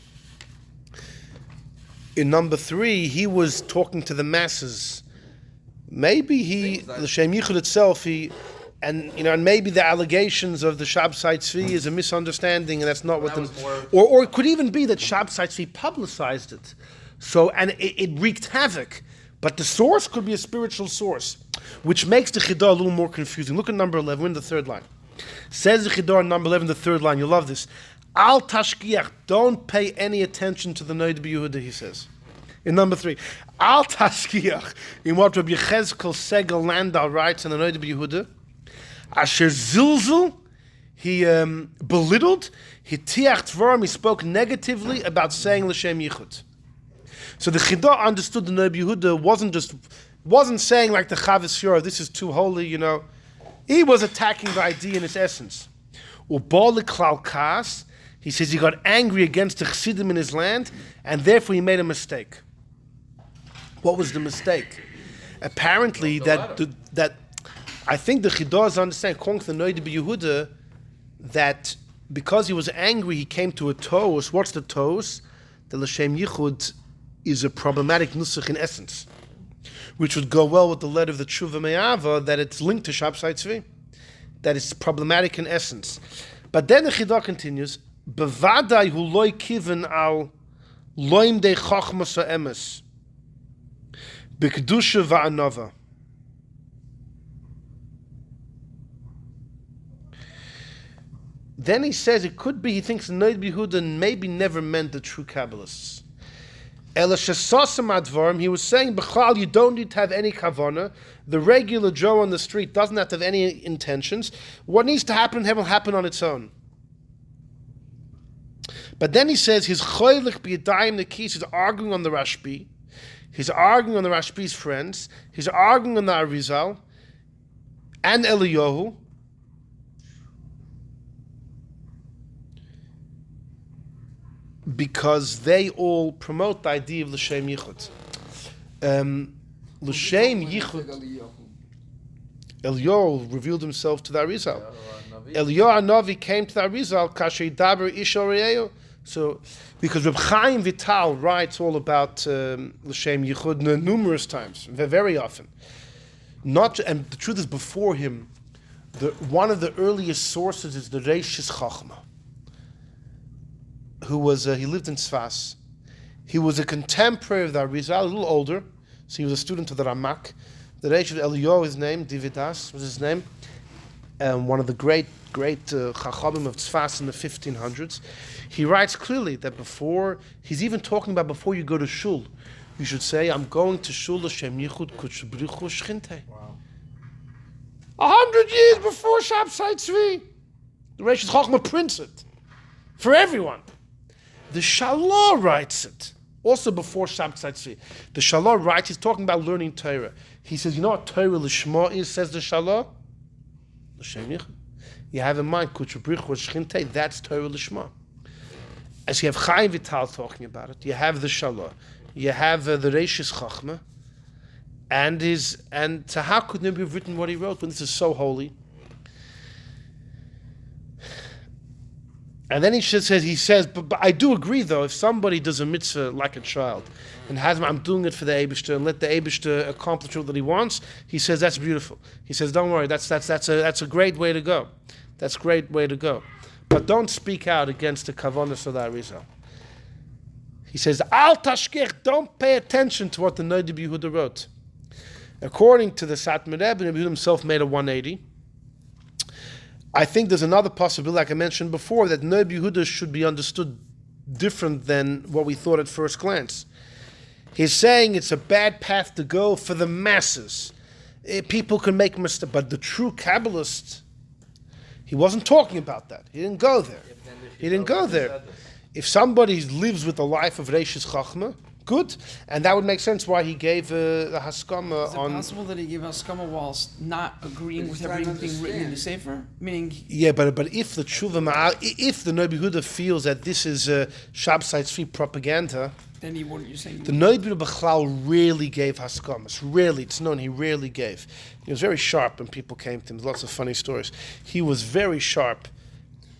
in number 3, he was talking to the masses. Maybe the Shem Yichud itself, and maybe the allegations of the Shabsai Tzvi is a misunderstanding, and that's not what or it could even be that Shabsai Tzvi publicized it. So, and it wreaked havoc. But the source could be a spiritual source, which makes the Chida a little more confusing. Look at number 11, we're in the third line. Says the Chida on number 11, the third line, you'll love this. Al tashkiach, don't pay any attention to the Noda B'Yehuda, he says. In number 3, Al tashkiach, in what Rabbi Yechezkel Segel Landau writes in the Noda B'Yehuda, Asher zilzul, he belittled, he tiach dvarim, he spoke negatively about saying L'Shem Yichud. So the Chida understood the Noda B'Yehuda wasn't saying like the Chavos Yor, this is too holy, you know. He was attacking the idea in its essence. Ubal klal kas, he says he got angry against the Chassidim in his land, and therefore he made a mistake. What was the mistake? Apparently that I think the Chida understand, according to the Noda B'Yehuda, that because he was angry, he came to a toast. What's the toast? The L'Shem Yichud is a problematic nusach in essence, which would go well with the letter of the Teshuva MaiAhava, that it's linked to Shabsai Tzvi, that it's problematic in essence. But then the Chida continues, Bevadai hu loy kiven al loim de chochmas ha'emes, b'kedusha va'anova. Then he says it could be, he thinks Noda B'Yehuda maybe never meant the true Kabbalists. He was saying, B'chal, you don't need to have any kavanah. The regular Joe on the street doesn't have to have any intentions. What needs to happen will happen on its own. But then he says, his choylich b'yadayim nekis is arguing on the Rashbi. He's arguing on the Rashbi's friends. He's arguing on the Arizal and Eliyahu. Because they all promote the idea of L'Shem Yichud. L'Shem Yichud. Eliyahu revealed himself to the Arizal. Eliyahu Hanavi came to the Arizal. Kasher Daber Isha Re'ehu. So, because Reb Chaim Vital writes all about L'Shem Yichud numerous times, very often. And the truth is, before him, one of the earliest sources is the Reishis Chachma, who was, he lived in Tzvas. He was a contemporary of the Arizal, a little older, so he was a student of the Ramak. The Reish of Eliyahu, his name, Dividas was his name, one of the great Chachamim of Tzvas in the 1500s. He writes clearly that he's even talking about before you go to Shul, you should say, I'm going to Shul L'Shem Yichud Kutshabrichu Shchinte. Wow. 100 years before Shabsai Tzvi. The Reish Chachma prints it for everyone. The Shalah writes it, also before Shabsai Tzvi. The Shalah writes, he's talking about learning Torah. He says, you know what Torah Lishma is, says the Shalah? L'Shem Yichud. You have in mind, Kutshabrichu Shchinte, that's Torah Lishma. As you have Chaim Vital talking about it, you have the Shalah, you have the Reishis Chachma, and so how could Rebbe have written what he wrote when this is so holy? And then he says, but I do agree though, if somebody does a mitzvah like a child, and has, I'm doing it for the Eibishter, and let the Eibishter accomplish what he wants, he says, that's beautiful. He says, don't worry, that's a great way to go. That's a great way to go. But don't speak out against the Kavanas of the Arizal. He says, Al tashkech, don't pay attention to what the Noda B'Yehuda wrote. According to the Satmar Rebbe, Rebbe himself made a 180. I think there's another possibility, like I mentioned before, that Noda B'Yehuda should be understood different than what we thought at first glance. He's saying it's a bad path to go for the masses. People can make mistakes, but the true Kabbalist, he wasn't talking about that. He didn't go there. He didn't go there. If somebody lives with the life of Reishis Chachma, good, and that would make sense why he gave a haskama Is it possible that he gave haskama whilst not agreeing with everything written in the Sefer? Meaning, yeah, but if the Teshuva, if the Noda B'Yehuda feels that this is Shabsai Tzvi propaganda, then he wouldn't. You're saying the Noda B'Yehuda B'chlal rarely gave haskamas. Rarely, it's known he rarely gave. He was very sharp when people came to him. There's lots of funny stories. He was very sharp.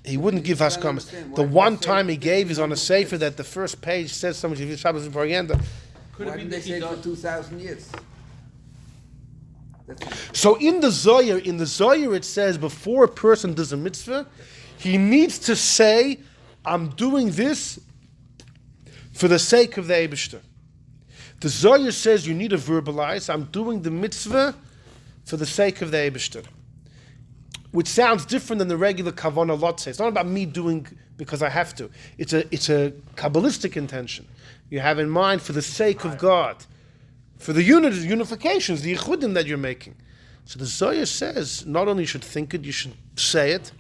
He wouldn't give haskamas. The one time he gave is on a sefer that the first page says so much of Shabbos and propaganda. Why didn't they say it for 2,000 years? So in the Zohar it says before a person does a mitzvah, he needs to say, I'm doing this for the sake of the Eibishter. The Zohar says you need to verbalize, I'm doing the mitzvah for the sake of the Eibishter. Which sounds different than the regular kavanah lotze. It's not about me doing because I have to. It's a kaballistic intention. You have in mind for the sake of God, for the unifications, the yichudim that you're making. So the Zohar says not only you should think it, you should say it.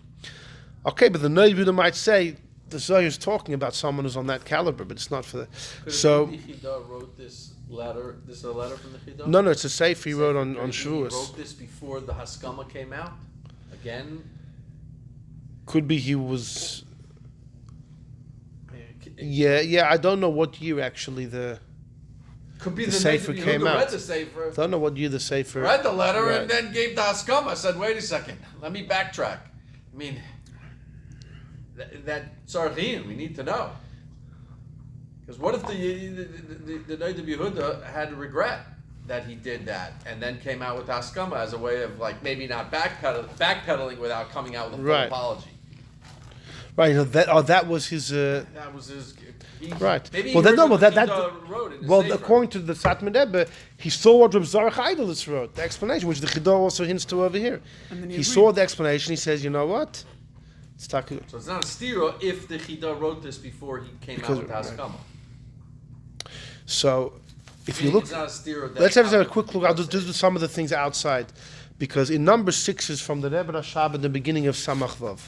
Okay, but the Nodah might say the Zohar is talking about someone who's on that caliber, but it's not for that. So the Chida wrote this letter. This is a letter from the Chida? No, it's a sefer he wrote on Shavuos. He wrote this before the Haskama came out. Again, could be he was. Yeah. I don't know what year actually could be the the sefer Nodah came read out. the sefer. I don't know what year the sefer. Read the letter Right. and then gave the Haskama. Said, "Wait a second, let me backtrack." I mean, that Tzarchim, we need to know. Because what if the Nodah Yehuda had regret that he did that, and then came out with Haskama as a way of like maybe not backpedaling without coming out with a full Right. apology. Right. That was his. That was his. Right. Maybe Well, he then, no, heard well, what that Chida wrote in his well, sefer. according to the Satmar Rebbe, he saw what Reb Zaroch Eidlitz wrote, the explanation, which the Chida also hints to over here. And then He agreed. saw the explanation. He says, you know what? It's talking. So it's not a stira if the Chida wrote this before he came Because- out with Haskama. So, if you look, It's not a stira. let's have a quick look. I'll just do some of the things outside, because in number 6 is from the Rebbe Rashab in the beginning of Samach Vav.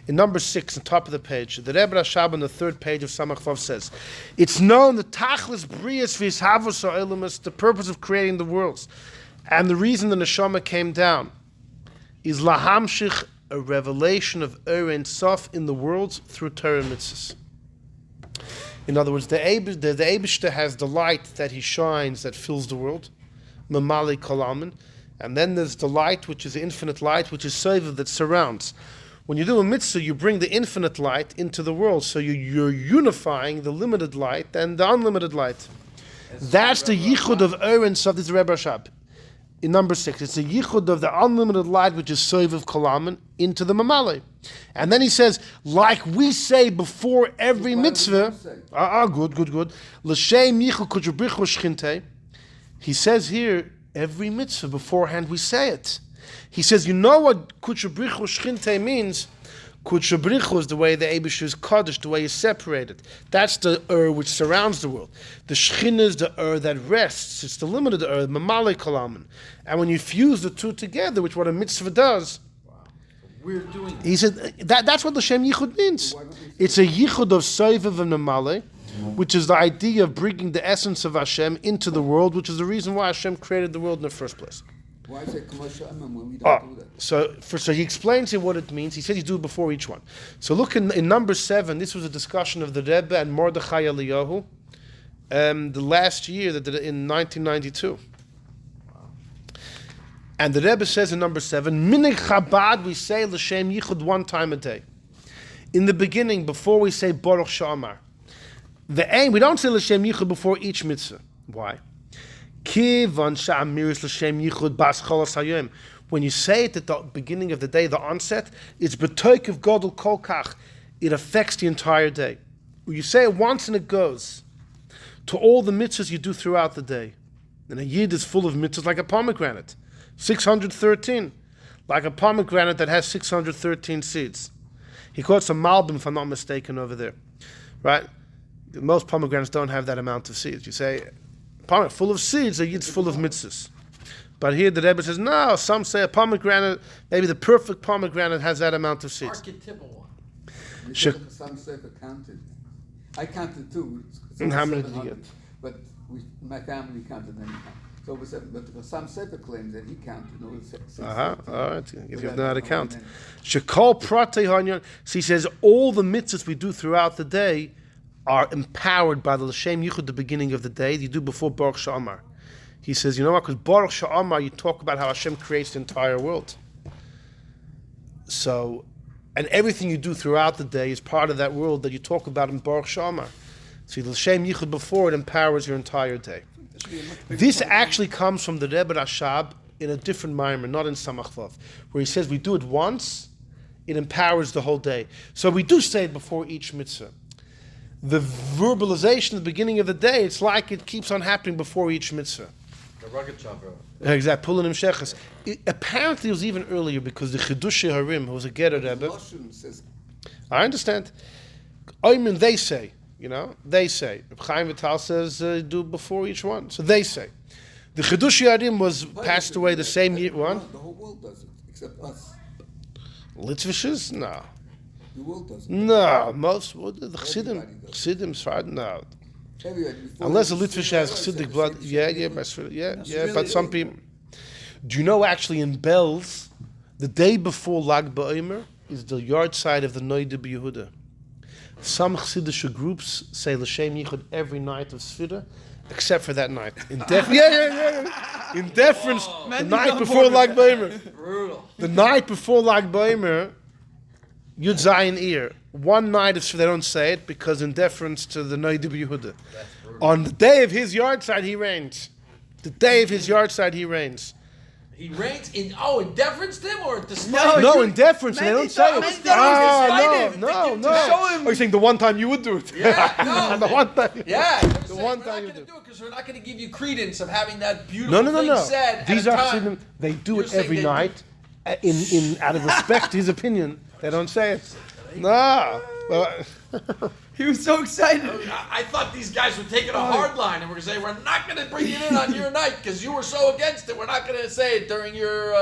In number 6, on top of the page, the Rebbe Rashab on the 3rd page of Samach Vav says, "It's known that Tachlis Brias v'Yishavos Ha'olamus, the purpose of creating the worlds, and the reason the neshama came down, is lahamshich, a revelation of Ein Sof in the worlds through Torah mitzvahs." In other words, the Eibishter has the light that he shines that fills the world, Mamali Kolaman, and then there's the light, which is the infinite light, which is Seva that surrounds. When you do a mitzvah, you bring the infinite light into the world, so you're unifying the limited light and the unlimited light. That's the Yichud of Ein Sof, this is Rebbe Rashab. In number 6, it's the Yichud of the unlimited light, which is Seva of Kolaman, into the Mamali. And then he says, like we say before every mitzvah, good. L'shem yichud kuchabrichu shchinte. He says here, every mitzvah beforehand we say it. He says, you know what kuchabrichu shchinte means? Kuchabrichu is the way the Eibishter is kaddish, the way he's separated. That's the which surrounds the world. The shchin is the that rests. It's the limited mamale kalaman. And when you fuse the two together, which what a mitzvah does, We're doing. he said that's what the Shem Yichud means. It's a Yichud of Soivav and Namale, which is the idea of bringing the essence of Hashem into the world, which is the reason why Hashem created the world in the first place. Why say commercial when we don't do that? So he explains here what it means. He says you do it before each one. So look in number 7. This was a discussion of the Rebbe and Mordechai Eliyahu, the last year in 1992. And the Rebbe says in number 7, Minig Chabad, we say L'Shem Yichud one time a day. In the beginning, before we say Baruch She'amar. The aim, we don't say L'Shem Yichud before each mitzvah. Why? Kivan Sha'amiris L'Shem Yichud Bas Cholas Hayom. When you say it at the beginning of the day, the onset, it's B'toik of Godel Kolkach. It affects the entire day. When you say it once and it goes to all the mitzvahs you do throughout the day. And a yid is full of mitzvahs like a pomegranate. 613, like a pomegranate that has 613 seeds. He quotes a Malbim, if I'm not mistaken, over there, right? Most pomegranates don't have that amount of seeds. You say, pomegranate full of seeds, a yid's full of mitzvahs. But here the Rebbe says, no, some say a pomegranate, maybe the perfect pomegranate has that amount of seeds. Archetypal one. Some Sefer counted. I counted too. And how many did you 700, get? But my family counted many times. So we said, but some Sefer claims that he counted. No, All right. If you know how to count. Shekol Pratei Hanyan. So he says all the mitzvahs we do throughout the day are empowered by the L'Shem Yichud, the beginning of the day. You do before Baruch She'amar. He says, you know what? Because Baruch She'amar, you talk about how Hashem creates the entire world. So, and everything you do throughout the day is part of that world that you talk about in Baruch She'amar. So the L'Shem Yichud before it empowers your entire day. This actually comes from the Rebbe Rashab in a different maimer, not in Samach Vav, where he says we do it once, it empowers the whole day. So we do say it before each mitzvah. the verbalization at the beginning of the day, it's like it keeps on happening before each mitzvah. The rugged chopper. Exactly, pulling him sheches. Apparently, it was even earlier because the Chidushei Harim, who was a Gerer Rebbe, Lashon says, I understand. I mean, they say, they say. Reb Chaim Vital says do before each one. So they say. The Chidushei Harim was passed away the same year. What? The whole world does it, except us. Litvishes? No. The world does it. No, most the Chassidim, Everybody does. Chassidim, Sfarad, no. Everybody, before Unless a you Litvish say has it, Chassidic say blood, the yeah, same yeah, thing. yeah. But some people. Do you know actually in Belz, the day before Lag BaOmer is the yard side of the Nodah b'Yehuda. Some Chassidic groups say L'Shem Yichud every night of Sfira, except for that night. In deference, the night before Lag BaOmer. Brutal. The night before Lag BaOmer, Yud Zayin Ear. One night of Sfira, they don't say it because in deference to the Nodah b'Yehuda. On the day of his yard side, he reigns. The day of his yard side, he reigns. He reigns in deference to him or despite him? No, in deference. They don't say it. No. show him. Oh, you're saying the one time you would do it? Yeah, no. The one time. Yeah, The one we're time not you going to do. do it because we're not going to give you credence of having that beautiful No. thing said These at are a time. Chassidim. They do You're it saying every they night. In out of respect to his opinion, they don't say it. No. He was so excited. I thought these guys would take it a hard line and we're going to say, we're not going to bring it in on your night because you were so against it. We're not going to say it during your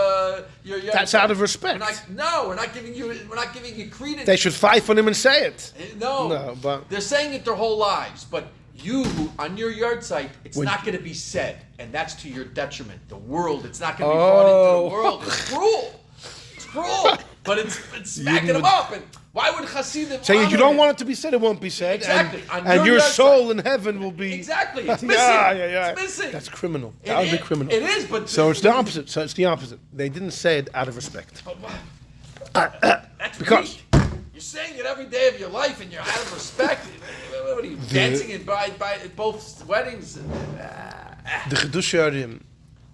That's out of respect. we're not giving you credence. They should fight for him and say it. No, but they're saying it their whole lives. But you, on your yard site, it's not going to be said, and that's to your detriment. The world, it's not going to be brought into the world. It's cruel. It's cruel. But it's backing them up. And why would Hasidim saying you don't honor want it to be said, it won't be said. Exactly. And your soul in heaven will be. Exactly. It's missing. Yeah. It's missing. That's criminal. That would be criminal. It is, but So it's the opposite. They didn't say it out of respect. That's Because- weak. You're saying it every day of your life, and you're out of respect. What are you dancing in by both weddings? The Chidushei Harim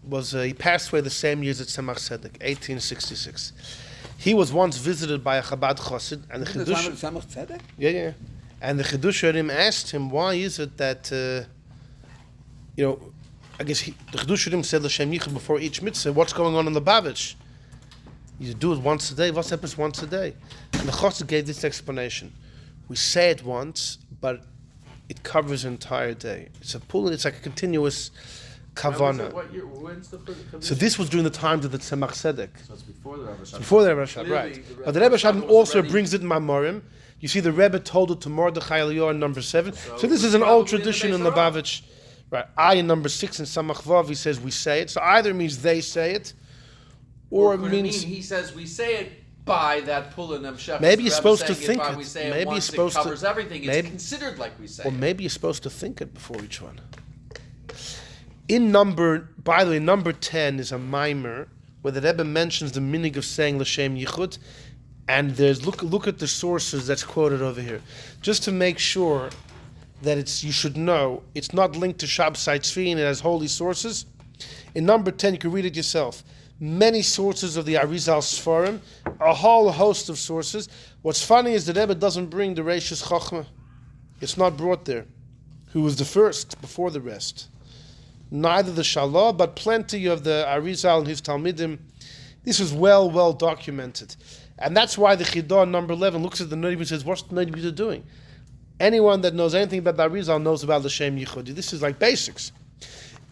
was he passed away the same year as Samach Tzedek, 1866. He was once visited by a Chabad Chassid, and the Chidushei Samach Tzedek? Yeah. And the Chidushei Harim asked him, why is it that I guess the Chidushei Harim said L'Shem Yichud before each mitzvah. What's going on in the Babich? You do it once a day. What happens once a day? And the Chassid gave this explanation. We say it once, but it covers an entire day. It's like a continuous kavana. What year? When's the first? So this was during the times of the Tzemach Tzedek. So it's before the Rashab. Before the Rashab, Clearly, right. the But the Rebbe Rashab Shab was also already- brings it in Mamorim. You see, the Rebbe told it to Mordechai Eliyahu in number 7. So this it's is an probably old in the tradition in Beis Lubavitch. Right. I in number 6 in Samach Vav, he says we say it. So either it means they say it, or it could means... he says we say it by that pull in them shepherds. Maybe you're supposed to saying think by it. We say Maybe it you're once, supposed it to- covers everything. It's maybe- considered like we say Or it. maybe you're supposed to think it before each one. By the way, number 10 is a mimer where the Rebbe mentions the minig of saying L'Shem Yichud, and there's look at the sources that's quoted over here, just to make sure that you should know it's not linked to Shabsai Tzvi and it has holy sources. In number 10, you can read it yourself. Many sources of the Arizal Sfarim, a whole host of sources. What's funny is the Rebbe doesn't bring the Reishis Chochmah. It's not brought there. Who was the first before the rest? Neither the Shalah, but plenty of the Arizal and his Talmidim. This is well documented. And that's why the Chida, number 11, looks at the Nodah and says, what's the Nodah doing? Anyone that knows anything about the Arizal knows about the Shem Yichud. This is like basics.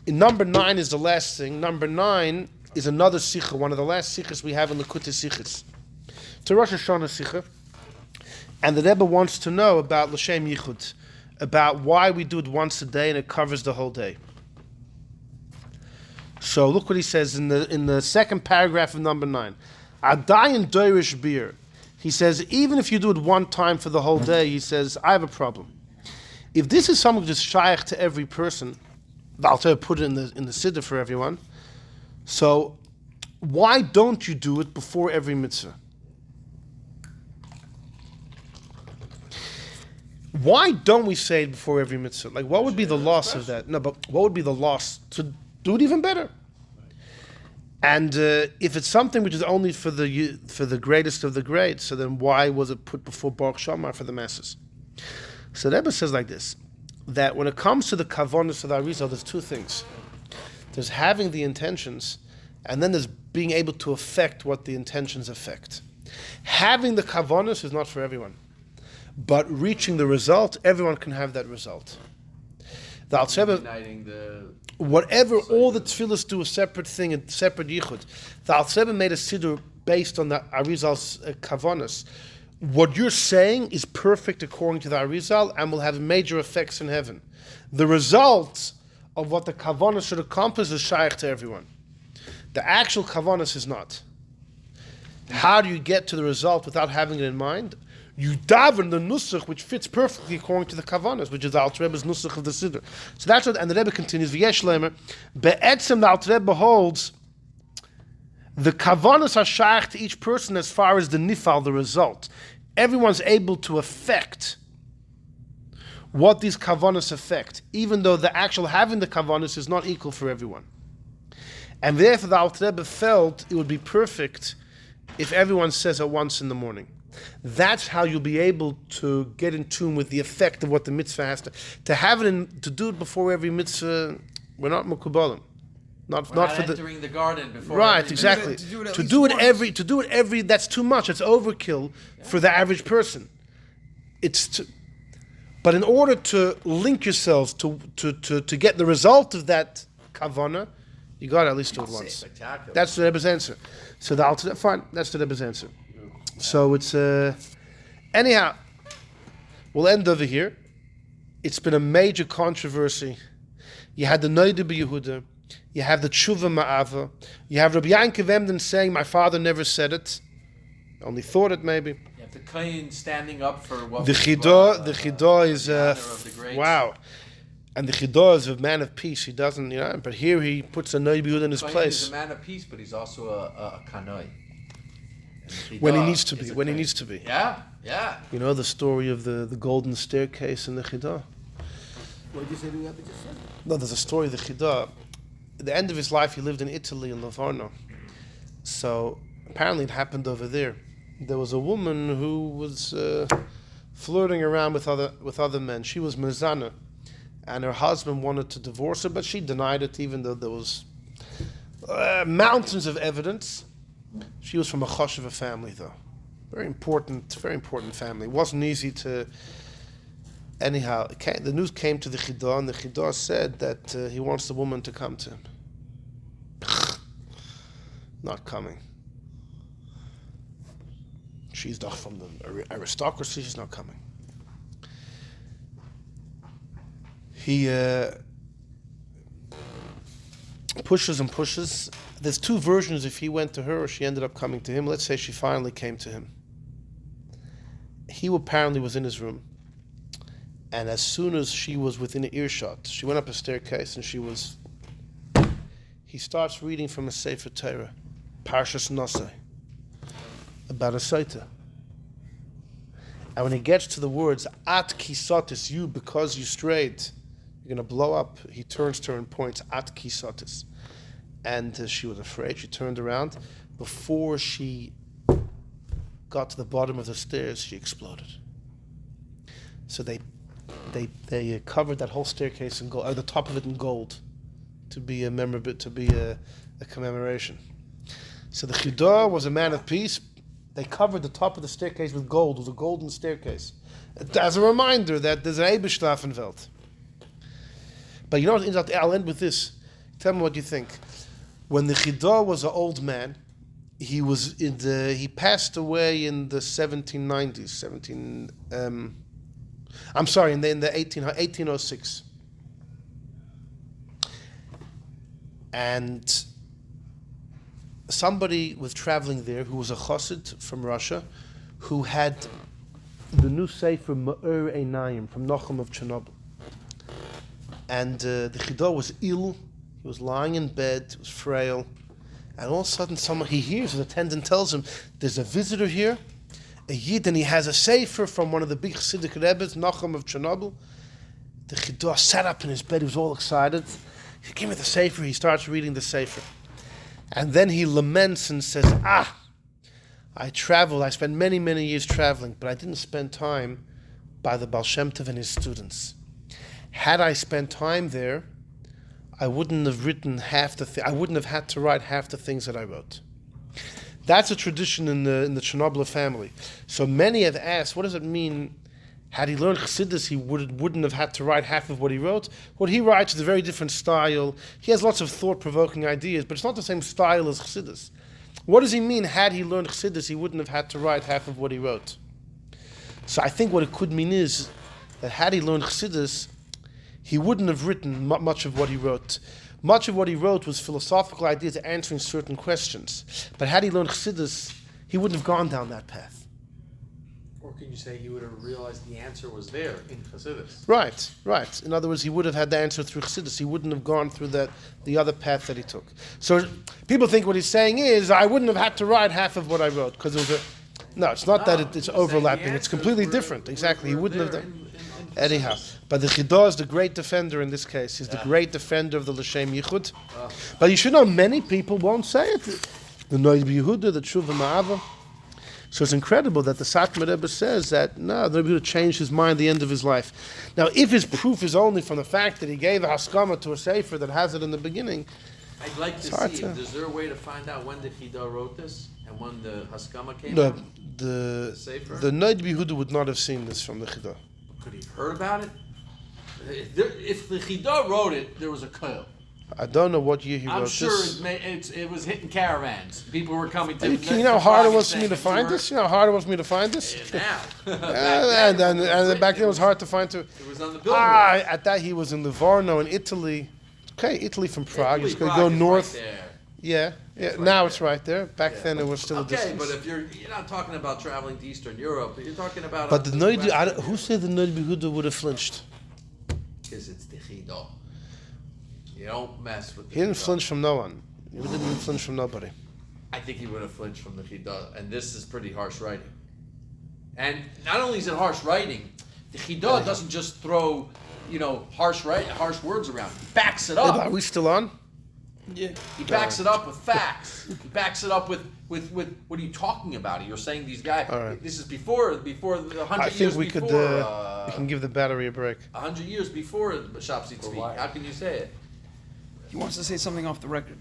In number 9 is the last thing. Number 9 is another Sikha, one of the last Sikhas we have in the Kutei Sikhas. It's a Rosh Hashanah Sikha. And the Rebbe wants to know about L'Shem Yichud, about why we do it once a day and it covers the whole day. So look what he says in the second paragraph of number 9. Adayin doirish beer. He says, even if you do it one time for the whole day, he says, I have a problem. If this is something that's shaykh to every person, I'll tell you, put it in the siddur for everyone. So why don't you do it before every mitzvah? Why don't we say it before every mitzvah? Like, what would be the loss of that? No, but what would be the loss to do it even better? And if it's something which is only for the greatest of the great, so then why was it put before Baruch Shamar for the masses? So the Rebbe says like this, that when it comes to the kavanos of the Arizal, there's two things. There's having the intentions, and then there's being able to affect what the intentions affect. Having the kavanos is not for everyone. But reaching the result, everyone can have that result. The Alter Rebbe, Uniting the whatever, all the tefillahs do a separate thing, a separate yichud. The Alter Rebbe made a siddur based on the Arizal's kavanos. What you're saying is perfect according to the Arizal and will have major effects in heaven. The result of what the kavanos should accomplish is shaykh to everyone. The actual kavanos is not. How do you get to the result without having it in mind? You daven the nusach, which fits perfectly according to the kavanos, which is the Alter Rebbe's nusach of the siddur. So that's what, and the Rebbe continues, v'yesh lemer, be'etzem the Alter Rebbe holds, the kavanos are shaykh to each person as far as the nifal, the result. Everyone's able to affect what these kavanos affect, even though the actual having the kavanos is not equal for everyone. And therefore the Alter Rebbe felt it would be perfect if everyone says at once in the morning. That's how you'll be able to get in tune with the effect of what the mitzvah has to have it in, to do it before every mitzvah. We're not mukubalim, not for entering the garden before. Right, every exactly. minute. To do it every. That's too much. It's overkill for the average person. But in order to link yourselves to get the result of that kavana, you got to at least do it once. Spectacular. That's the Rebbe's answer. So the Alter, fine. That's the Rebbe's answer. So it's anyhow. We'll end over here. It's been a major controversy. You had the Nodah b'Yehuda. You have the Teshuva MaiAhava. You have Rabbi Yaakov Emden saying, "My father never said it, only thought it maybe." You have the Kain standing up for what The was Chida, the Chida is the honor of the greats. wow, and the Chida is a man of peace. He doesn't, but here he puts a Nodah b'Yehuda in his Kain place. is a man of peace, but he's also a kanoi. When he needs to be. When he needs to be. Yeah. You know the story of the golden staircase in the Chida? What did you say the Rebbe just said? No, there's a story of the Chida. At the end of his life, he lived in Italy, in Livorno. So apparently it happened over there. There was a woman who was flirting around with other men. She was mezana, and her husband wanted to divorce her, but she denied it, even though there was mountains of evidence. She was from a choshev family, though. Very important family. It wasn't easy to... Anyhow, the news came to the Chida, and the Chida said that he wants the woman to come to him. Not coming. She's not from the aristocracy, she's not coming. He pushes and pushes. There's two versions if he went to her or she ended up coming to him. Let's say she finally came to him. He apparently was in his room. And as soon as she was within an earshot, she went up a staircase and he starts reading from a Sefer Torah, Parshas Nosai, about a Saita. And when he gets to the words, At kisotis, you, because you strayed, you're going to blow up, he turns to her and points, At kisotis. And she was afraid. She turned around. Before she got to the bottom of the stairs, she exploded. So they covered that whole staircase in gold, or the top of it in gold, to be a commemoration. So the Chida was a man of peace. They covered the top of the staircase with gold. It was a golden staircase, as a reminder that there's an Eibishterfenwelt. But you know what? I'll end with this. Tell me what you think. When the Chida was an old man, he passed away in the 1790s. In the 1806. And somebody was traveling there who was a chassid from Russia, who had the new sefer Me'or Einayim from Nachum of Chernobyl. And the Chida was ill. He was lying in bed. He was frail. And all of a sudden, he hears, his attendant tells him, there's a visitor here, a Yid, and he has a sefer from one of the big Chassidic Rebbes, Nachum of Chernobyl. The Chida sat up in his bed. He was all excited. He gave me the sefer. He starts reading the sefer. And then he laments and says, I traveled. I spent many, many years traveling, but I didn't spend time by the Baal Shem Tov and his students. Had I spent time there, I wouldn't have written I wouldn't have had to write half the things that I wrote. That's a tradition in the Chernobyl family. So many have asked, what does it mean? Had he learned Chassidus, he wouldn't have had to write half of what he wrote. What he writes is a very different style. He has lots of thought-provoking ideas, but it's not the same style as Chassidus. What does he mean? Had he learned Chassidus, he wouldn't have had to write half of what he wrote. So I think what it could mean is that had he learned Chassidus, he wouldn't have written much of what he wrote. Much of what he wrote was philosophical ideas answering certain questions. But had he learned Chassidus, he wouldn't have gone down that path. Or can you say he would have realized the answer was there in Chassidus? Right. In other words, he would have had the answer through Chassidus. He wouldn't have gone through the other path that he took. So people think what he's saying is, I wouldn't have had to write half of what I wrote because it was No, it's not that it's overlapping. It's completely different. Exactly. He wouldn't have done. Anyhow, but the Chida is the great defender in this case. He's the great defender of the L'Shem Yichud. But you should know, many people won't say it. The Nodah Yehuda, the Teshuva MaiAhava. So it's incredible that the Satmar Rebbe says that, no, the Rebbe changed his mind at the end of his life. Now, if his proof is only from the fact that he gave a haskama to a sefer that has it in the beginning, I'd like to see, is there a way to find out when the Chida wrote this and when the haskama came out? The sefer? Nodah Yehuda would not have seen this from the Chida. Could he have heard about it? If the Chida wrote it, there was a koil. I don't know what year he I'm wrote sure this. it was hitting caravans. People were coming to. You know how hard it was for me to find this? You know how hard it was for me to find this? Now. And back then it was hard to find too. It was on the billboard. At that he was in Livorno in Italy. Okay, Italy from Prague. It's going to go north. Right there. Yeah. Right Now there. it's right there. Back then it was still a distance. Okay, but if you're not talking about traveling to Eastern Europe, you're talking about. But the Nodah, who said the Nodah Yehuda would have flinched? Because it's the Chida. You don't mess with the He didn't Chida. flinch from no one. He didn't flinch from nobody. I think he would have flinched from the Chida, and this is pretty harsh writing. And not only is it harsh writing, the Chida doesn't just throw, harsh words around. He backs it up. Are we still on? Yeah. He backs it up with facts. He backs it up with what are you talking about? You're saying these guys. All right. This is before the 100 I years think we before. could. We can give the battery a break. 100 years before Shabsai Tzvi. How can you say it? He wants to say something off the record.